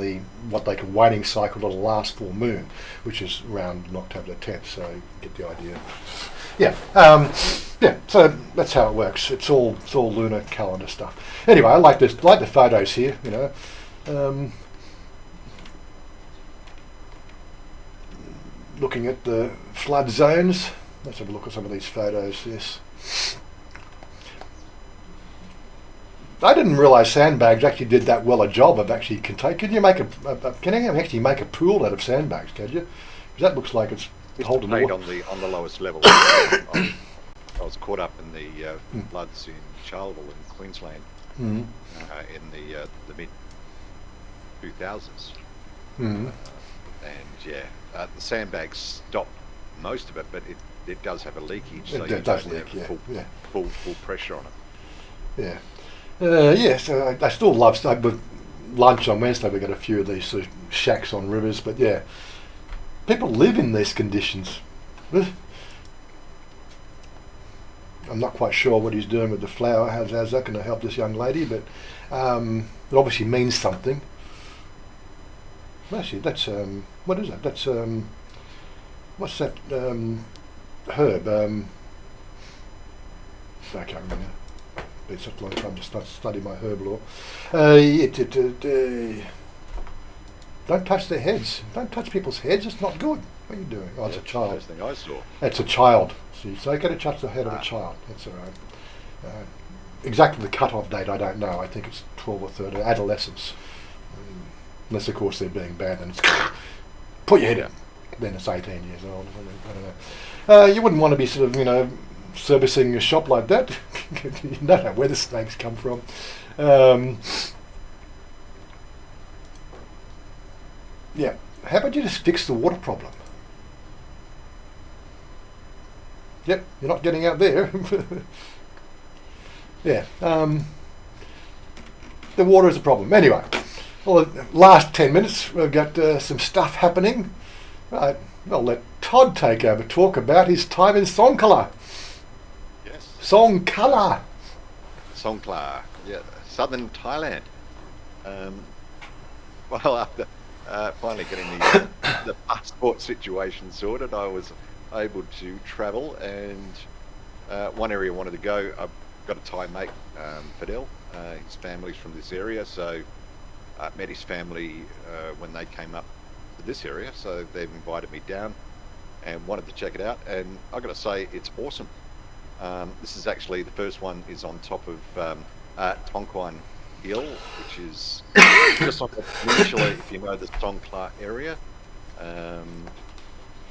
what they call waning cycle of the last full moon, which is around October the 10th. So you get the idea. Yeah, So that's how it works. It's all lunar calendar stuff. Anyway, I like the photos here. Looking at the flood zones. Let's have a look at some of these photos. Yes. I didn't realise sandbags actually did that well a job of actually can you actually make a pool out of sandbags? Can you? Because that looks like it's holding water. on the lowest level. I was caught up in the floods in Charleville in Queensland in the mid 2000s, and the sandbags stopped most of it, but it does have a leakage, so it does leak. Full pressure on it. Yeah. So I still love stuff. With lunch on Wednesday, we got a few of these sort of shacks on rivers, but yeah, people live in these conditions. I'm not quite sure what he's doing with the flower. How's that going to help this young lady? But it obviously means something. Actually, that's what is it? That's what's that herb? I can't remember. It's such a long time to study my herb lore. Don't touch their heads. Don't touch people's heads. It's not good. What are you doing? Oh, it's a child. First thing I saw. It's a child. See, so get to touch the head of a child. That's all right. Exactly the cut-off date, I don't know. I think it's 12 or 13. Adolescence. Unless, of course, they're being bad, then it's put your head in. Then it's 18 years old. I don't know. You wouldn't want to be sort of, servicing a shop like that. You don't know where the snakes come from. Yeah. How about you just fix the water problem? Yep, you're not getting out there. Yeah. The water is a problem. Anyway, well, the last 10 minutes, we've got some stuff happening. Right. I'll let Todd take over, talk about his time in Songkhla. Yes. Songkhla. Songkhla, yeah, southern Thailand. Well, after finally getting the passport situation sorted, I was able to travel, and one area I wanted to go, I've got a Thai mate, Fidel. His family's from this area, so I met his family when they came up to this area, so they've invited me down and wanted to check it out, and I've got to say, it's awesome. This is actually, the first one is on top of Tongkwan Hill, which is just on the peninsula, if you know the Songkhla area.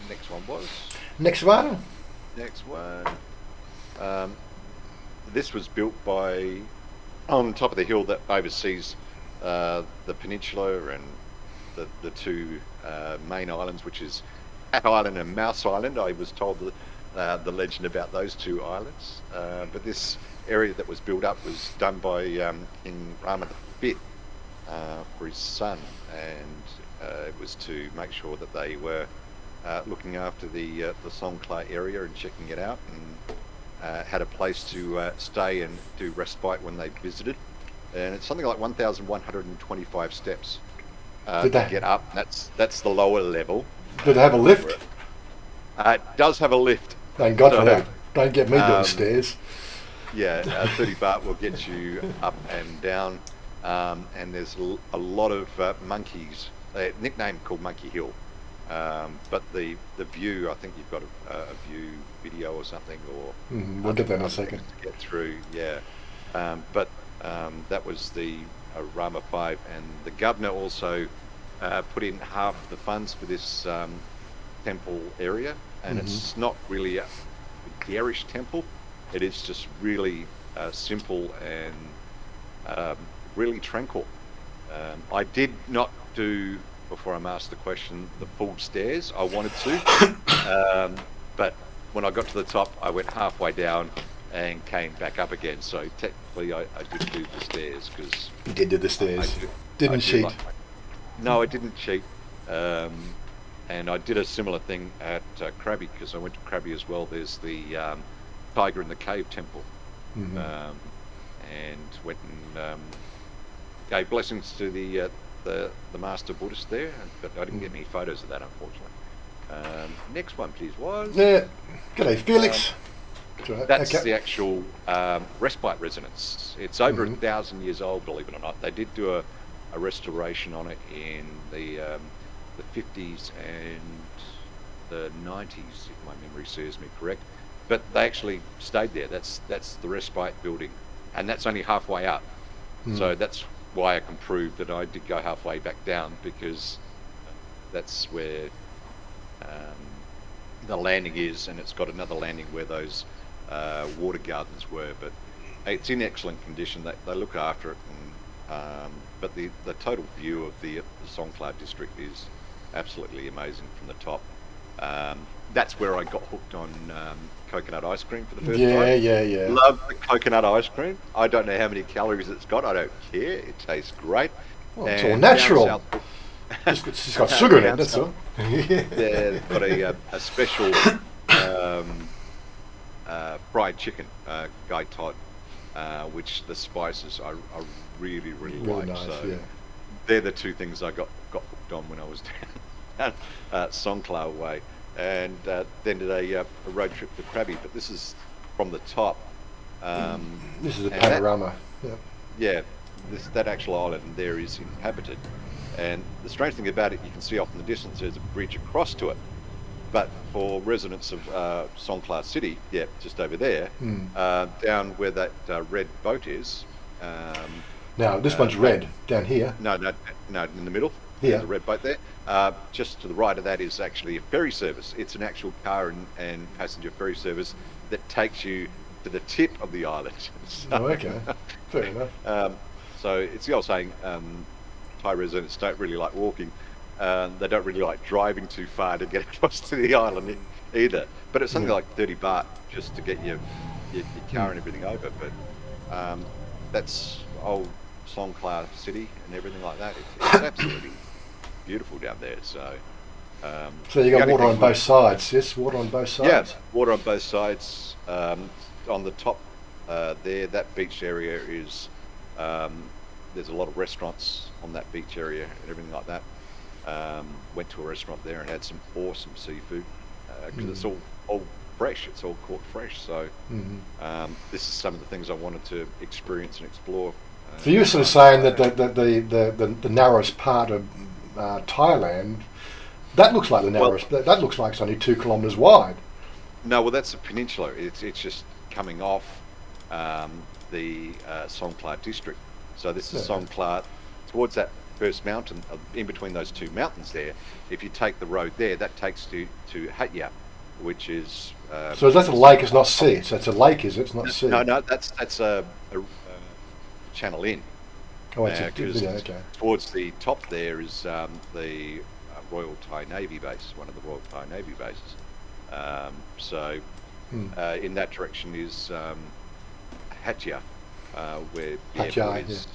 Next one was? Next one. Next one. This was built by, on top of the hill that oversees the peninsula and the two main islands, which is Hat Island and Mouse Island. I was told the legend about those two islands. But this area that was built up was done by King Rama V for his son, and it was to make sure that they were looking after the Songkhla area and checking it out, and had a place to stay and do respite when they visited. And it's something like 1,125 steps to get up. That's the lower level. Did they have a lift? It does have a lift. Thank God for that. Don't get me doing stairs. Yeah, 30 baht will get you up and down, and there's a lot of monkeys. They're nicknamed called Monkey Hill, but the view, I think you've got a view video or something, or We'll get that in a second. to get through. Yeah, but that was the Rama 5, and the governor also put in half the funds for this temple area, and it's not really a garish temple. It is just really simple and really tranquil. I did not do, before I'm asked the question, the full stairs. I wanted to, but when I got to the top, I went halfway down and came back up again. So technically, I did do the stairs, because You did do the stairs. Didn't cheat. No, I didn't cheat. And I did a similar thing at Krabi, because I went to Krabi as well. There's the Tiger in the Cave temple, and went and gave blessings to the master Buddhist there, but I didn't get any photos of that, unfortunately. Next one, please, was... Yeah. G'day, Felix. That's Okay. the actual respite residence. It's over 1,000 years old, believe it or not. They did do a restoration on it in the 50s and the 90s, if my memory serves me correct. But they actually stayed there. That's the respite building, and that's only halfway up. So that's why I can prove that I did go halfway back down, because that's where the landing is, and it's got another landing where those water gardens were. But it's in excellent condition. They look after it, and but the total view of the Songkhla district is absolutely amazing from the top. That's where I got hooked on coconut ice cream for the first time. Yeah. Love the coconut ice cream. I don't know how many calories it's got. I don't care. It tastes great. Well, it's all natural. It's just got sugar in it, that's all. They've got a special fried chicken, Gai Todd, which the spices I really like. Nice, so yeah. they're the two things I got hooked on when I was down Songkhla way. And then did a road trip to Krabi, but this is from the top. This is a and panorama. Yeah, that actual island there is inhabited. And the strange thing about it, you can see off in the distance, there's a bridge across to it. But for residents of Songkhla City, just over there, down where that red boat is. Now, this one's red down here. No, in the middle. Yeah. There's a red boat there. Just to the right of that is actually a ferry service. It's an actual car and passenger ferry service that takes you to the tip of the island. Oh, okay. Fair enough. So it's the old saying, Thai residents don't really like walking. They don't really like driving too far to get across to the island either. But it's something like 30 baht just to get your car and everything over. But that's old Songkhla City and everything like that. It's absolutely beautiful down there. So So you the got only water thing on both sides. Yes, water on both Yeah, sides. water on both sides. On the top there, that beach area is. There's a lot of restaurants on that beach area and everything like that. Went to a restaurant there and had some awesome seafood because it's all fresh. It's all caught fresh. So this is some of the things I wanted to experience and explore. So you were sort of saying that the narrowest part of Thailand, that looks like the narrowest. That looks like it's only 2 kilometres wide. No, well, that's a peninsula. It's just coming off the Songkhla district. So this is Songkhla towards that first mountain. In between those two mountains there, if you take the road there, that takes you to Hatya, which is. So that's a lake. It's not sea. So it's a lake, is it? It's not sea. No, that's a channel in. Oh, it's okay. Towards the top there is the Royal Thai Navy base, one of the Royal Thai Navy bases. In that direction is Hatya, where the airport is.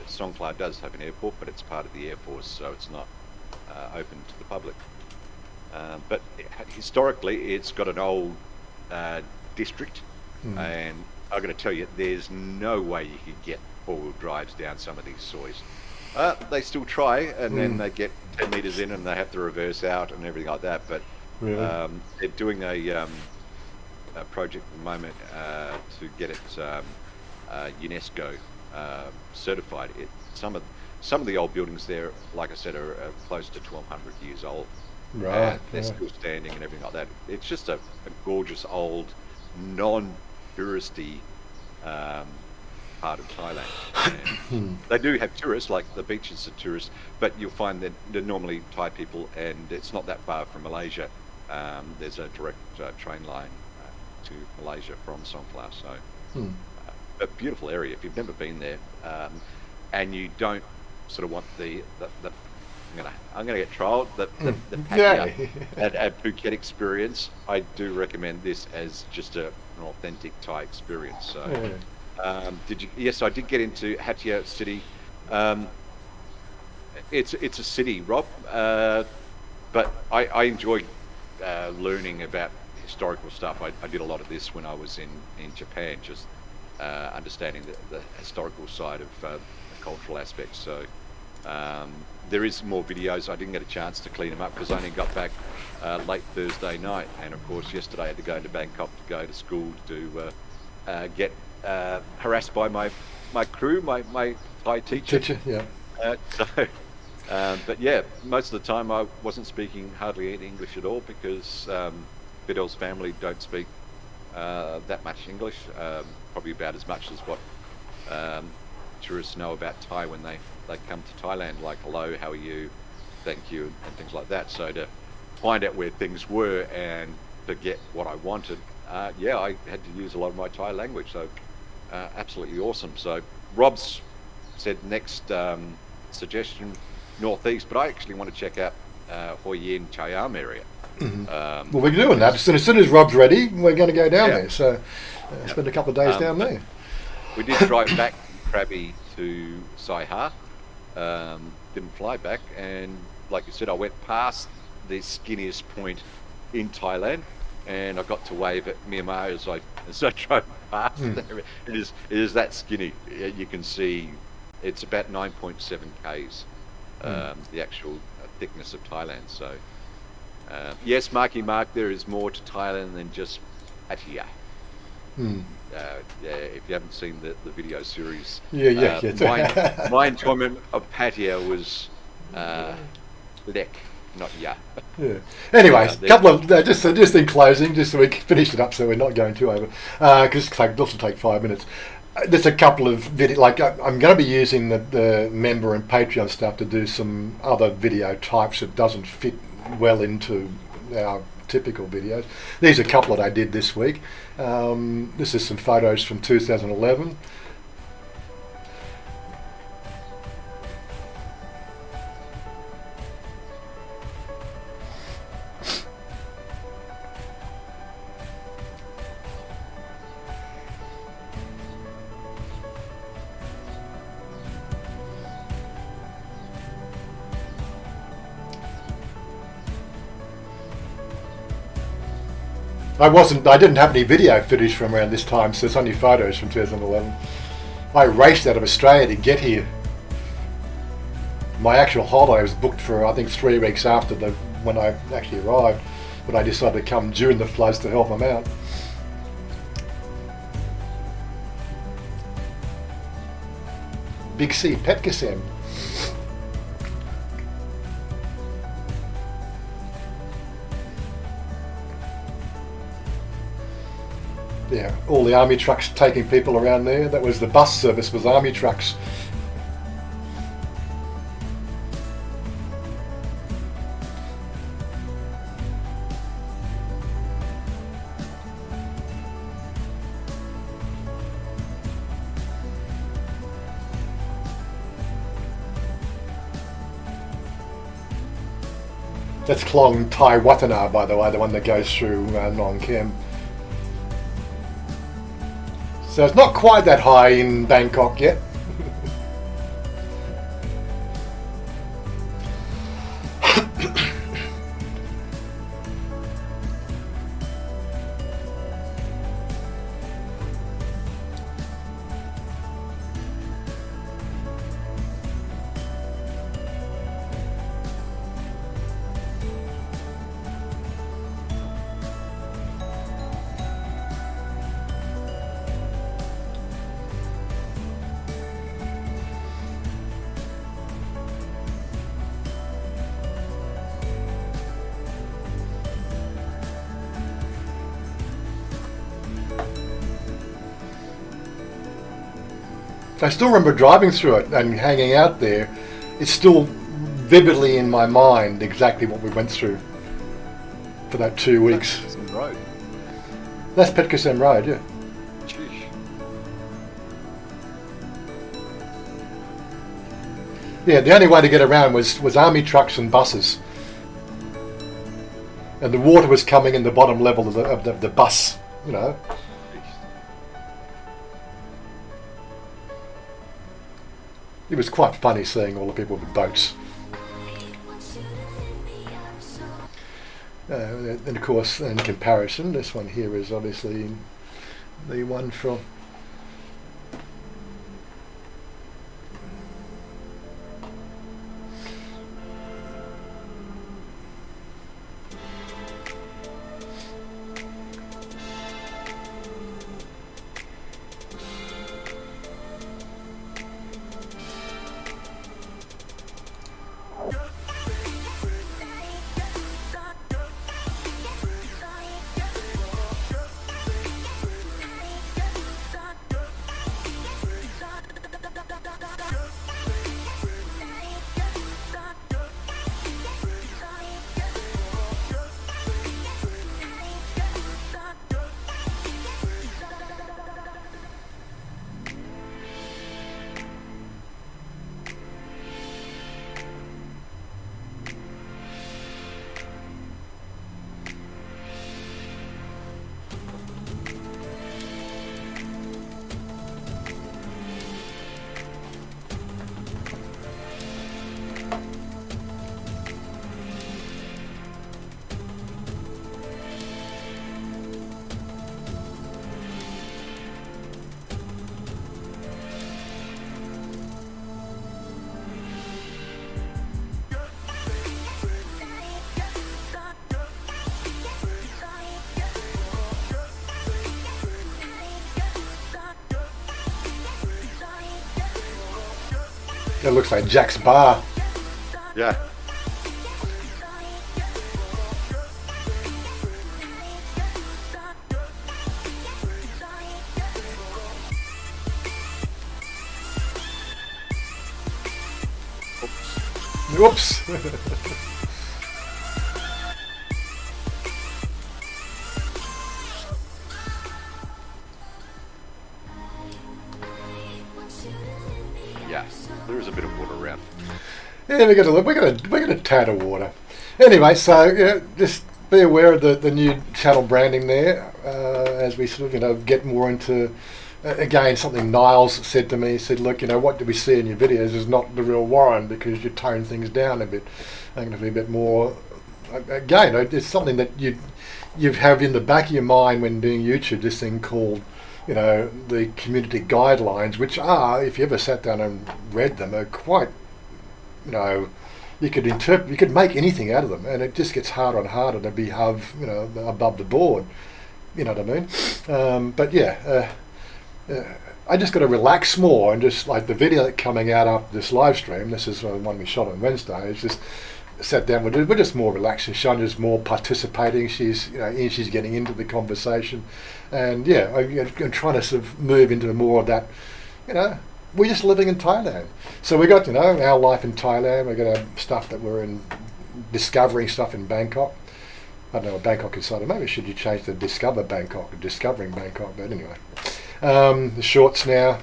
Songkhla does have an airport, but it's part of the Air Force, so it's not open to the public. But historically, it's got an old district, and I'm going to tell you, there's no way you could get 4-wheel drives down some of these soys. They still try, and then they get 10 metres in and they have to reverse out and everything like that. But they're doing a project at the moment to get it UNESCO certified. Some of the old buildings there, like I said, are close to 1,200 years old. Right. They're still standing and everything like that. It's just a gorgeous old, non-touristy part of Thailand. They do have tourists, like the beaches are tourists, but you'll find that they're normally Thai people, and it's not that far from Malaysia. There's a direct train line to Malaysia from Songkhla, so a beautiful area. If you've never been there, and you don't sort of want the I'm gonna get trialed the Pattaya at Phuket experience, I do recommend this as just an authentic Thai experience. So. Yes, I did get into Hattia city. It's a city, Rob, but I enjoy learning about historical stuff. I did a lot of this when I was in Japan, just understanding the historical side of the cultural aspects. So there is more videos. I didn't get a chance to clean them up because I only got back late Thursday night, and of course yesterday I had to go to Bangkok to go to school to get harassed by my crew, my Thai teacher. But yeah, most of the time I wasn't speaking hardly any English at all because Fidel's family don't speak that much English, probably about as much as what tourists know about Thai when they come to Thailand, like hello, how are you, thank you, and things like that. So to find out where things were and to get what I wanted, I had to use a lot of my Thai language. So absolutely awesome. So Rob's said next suggestion northeast, but I actually want to check out Hoi Yin Chayam area. Well, we're doing that. As soon as Rob's ready, we're going to go down there. So spend a couple of days down there. We did drive back from Krabi to Sai Ha. Didn't fly back, and like you said, I went past the skinniest point in Thailand, and I got to wave at Myanmar as I drove past. It is that skinny. You can see it's about 9.7 k's, the actual thickness of Thailand. So yes, Marky Mark, there is more to Thailand than just Pattaya. If you haven't seen the video series, my enjoyment of Pattaya was lek, not ya. Anyway, a couple of just in closing, just so we finish it up, so we're not going too over, because it'll also take 5 minutes. There's a couple of video, like I'm going to be using the member and Patreon stuff to do some other video types that doesn't fit well into our typical videos. These are a couple that I did this week. This is some photos from 2011. I didn't have any video footage from around this time, so it's only photos from 2011. I raced out of Australia to get here. My actual holiday was booked for, I think, 3 weeks after when I actually arrived, but I decided to come during the floods to help them out. Big C, PopeKael. Yeah, all the army trucks taking people around there. That was the bus service, was army trucks. That's Klong Tai Watana, by the way, the one that goes through Nong Kem. So it's not quite that high in Bangkok yet. I still remember driving through it and hanging out there. It's still vividly in my mind exactly what we went through for that 2 weeks. Road. That's PopeKael Road, yeah. Sheesh. Yeah, the only way to get around was army trucks and buses. And the water was coming in the bottom level of the bus, you know. It was quite funny seeing all the people with boats. And of course, in comparison, this one here is obviously the one from... That looks like Jack's bar. Yeah. Whoops. Yeah. There is a bit of water around. Yeah, we got a tad of water. Anyway, so yeah, just be aware of the new channel branding there as we sort of get more into. Again, something Niles said to me, he said, look, what do we see in your videos is not the real Warren because you tone things down a bit. I'm going to be a bit more, again, it's something that you you have in the back of your mind when doing YouTube this thing called, the community guidelines, which are, if you ever sat down and read them, are quite, you could interpret, you could make anything out of them, and it just gets harder and harder to behave, above the board. You know what I mean? But yeah, I just got to relax more, and just like the video that coming out after this live stream. This is the one we shot on Wednesday. It's just sat down. We're just more relaxing. Shanya's more participating. She's she's getting into the conversation, and yeah, I'm trying to sort of move into more of that. We're just living in Thailand. So we got, our life in Thailand. We got our stuff that we're in, discovering stuff in Bangkok. I don't know what Bangkok is. Maybe should you change to Discover Bangkok or Discovering Bangkok? But anyway, the shorts now,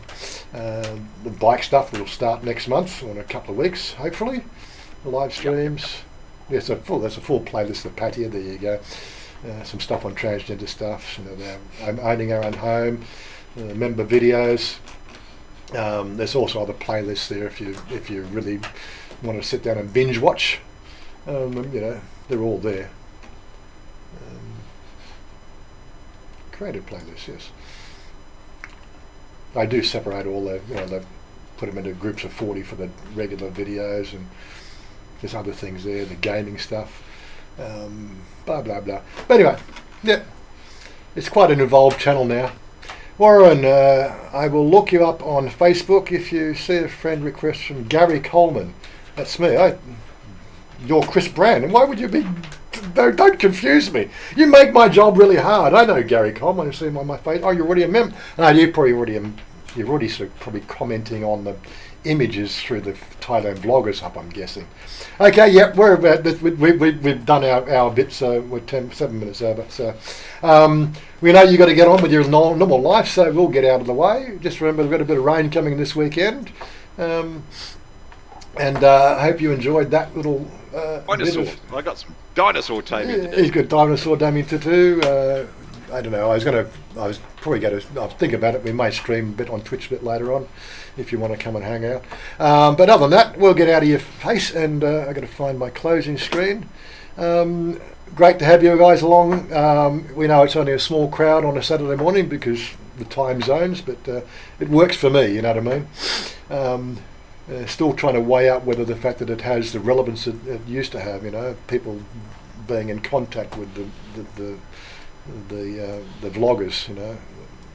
the bike stuff will start next month or in a couple of weeks, hopefully. The live streams. Yeah, that's a full playlist of Patia. There you go. Some stuff on transgender stuff. Owning our own home. Member videos. There's also other playlists there if you really want to sit down and binge watch. They're all there. Creative playlists, yes. I do separate all the, put them into groups of 40 for the regular videos, and there's other things there, the gaming stuff, blah blah blah. But anyway, yeah, it's quite an involved channel now. Warren, I will look you up on Facebook if you see a friend request from Gary Coleman. That's me. You're Chris Brand, and why would you be? Don't confuse me. You make my job really hard. I know Gary Coleman. I see him on my face. Oh, you're already a member. No, you're already sort of probably commenting on the images through the Thailand vloggers up, I'm guessing. Okay, yep, we're about this. We've done our bit, so we're 7 minutes over. So we know you got to get on with your normal life, so we'll get out of the way. Just remember, we've got a bit of rain coming this weekend, and I hope you enjoyed that little. Dinosaur. I got some dinosaur taming to do. He's got dinosaur taming to do. I don't know. I was probably going to. I'll think about it. We may stream a bit on Twitch a bit later on, if you want to come and hang out. But other than that, we'll get out of your face, and I got to find my closing screen. Great to have you guys along. We know it's only a small crowd on a Saturday morning because the time zones, but it works for me. You know what I mean? Still trying to weigh up whether the fact that it has the relevance it used to have. People being in contact with the vloggers.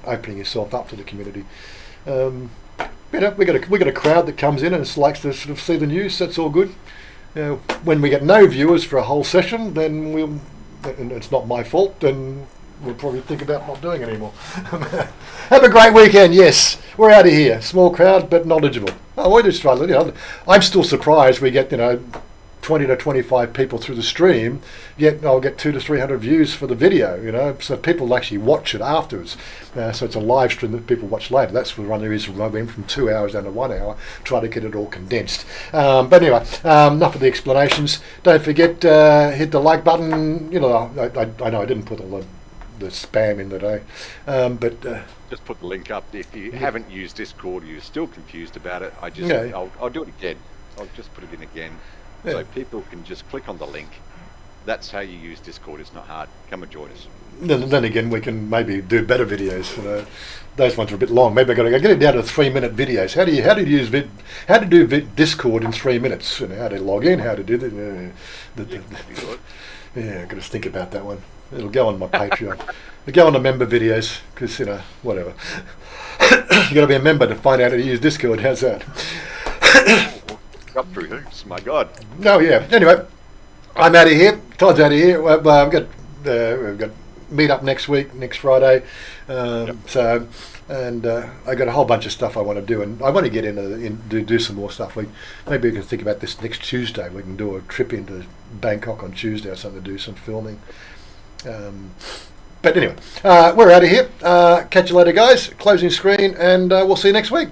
Opening yourself up to the community. We got a crowd that comes in and likes to sort of see the news. That's all good. When we get no viewers for a whole session, then and it's not my fault. Then we'll probably think about not doing it anymore. Have a great weekend. Yes, we're out of here. Small crowd, but knowledgeable. Oh, we just try. I'm still surprised we get 20 to 25 people through the stream, yet I'll get 200 to 300 views for the video. So people actually watch it afterwards. So it's a live stream that people watch later. That's one of the reasons we went from 2 hours down to 1 hour, try to get it all condensed. But anyway, enough of the explanations. Don't forget, hit the like button. I know I didn't put all the spam in today, but just put the link up. If you haven't used Discord, you're still confused about it, I'll do it again. I'll just put it in again, so people can just click on the link. That's how you use Discord. It's not hard. Come and join us. Then again, we can maybe do better videos. Those ones are a bit long. Maybe I got to get it down to 3-minute videos. How to do Discord in 3 minutes? How to log in? How to do that? Yeah, I got to think about that one. It'll go on my Patreon. It'll go on the member videos because whatever. You got to be a member to find out how to use Discord. How's that? Up through hoops, my God. No, yeah. Anyway, I'm out of here. Todd's out of here. We've got meet up next week, next Friday. So, and I got a whole bunch of stuff I want to do, and I want to get do some more stuff. Maybe we can think about this next Tuesday. We can do a trip into Bangkok on Tuesday or something to do some filming. But anyway, we're out of here. Catch you later, guys. Closing screen, and we'll see you next week.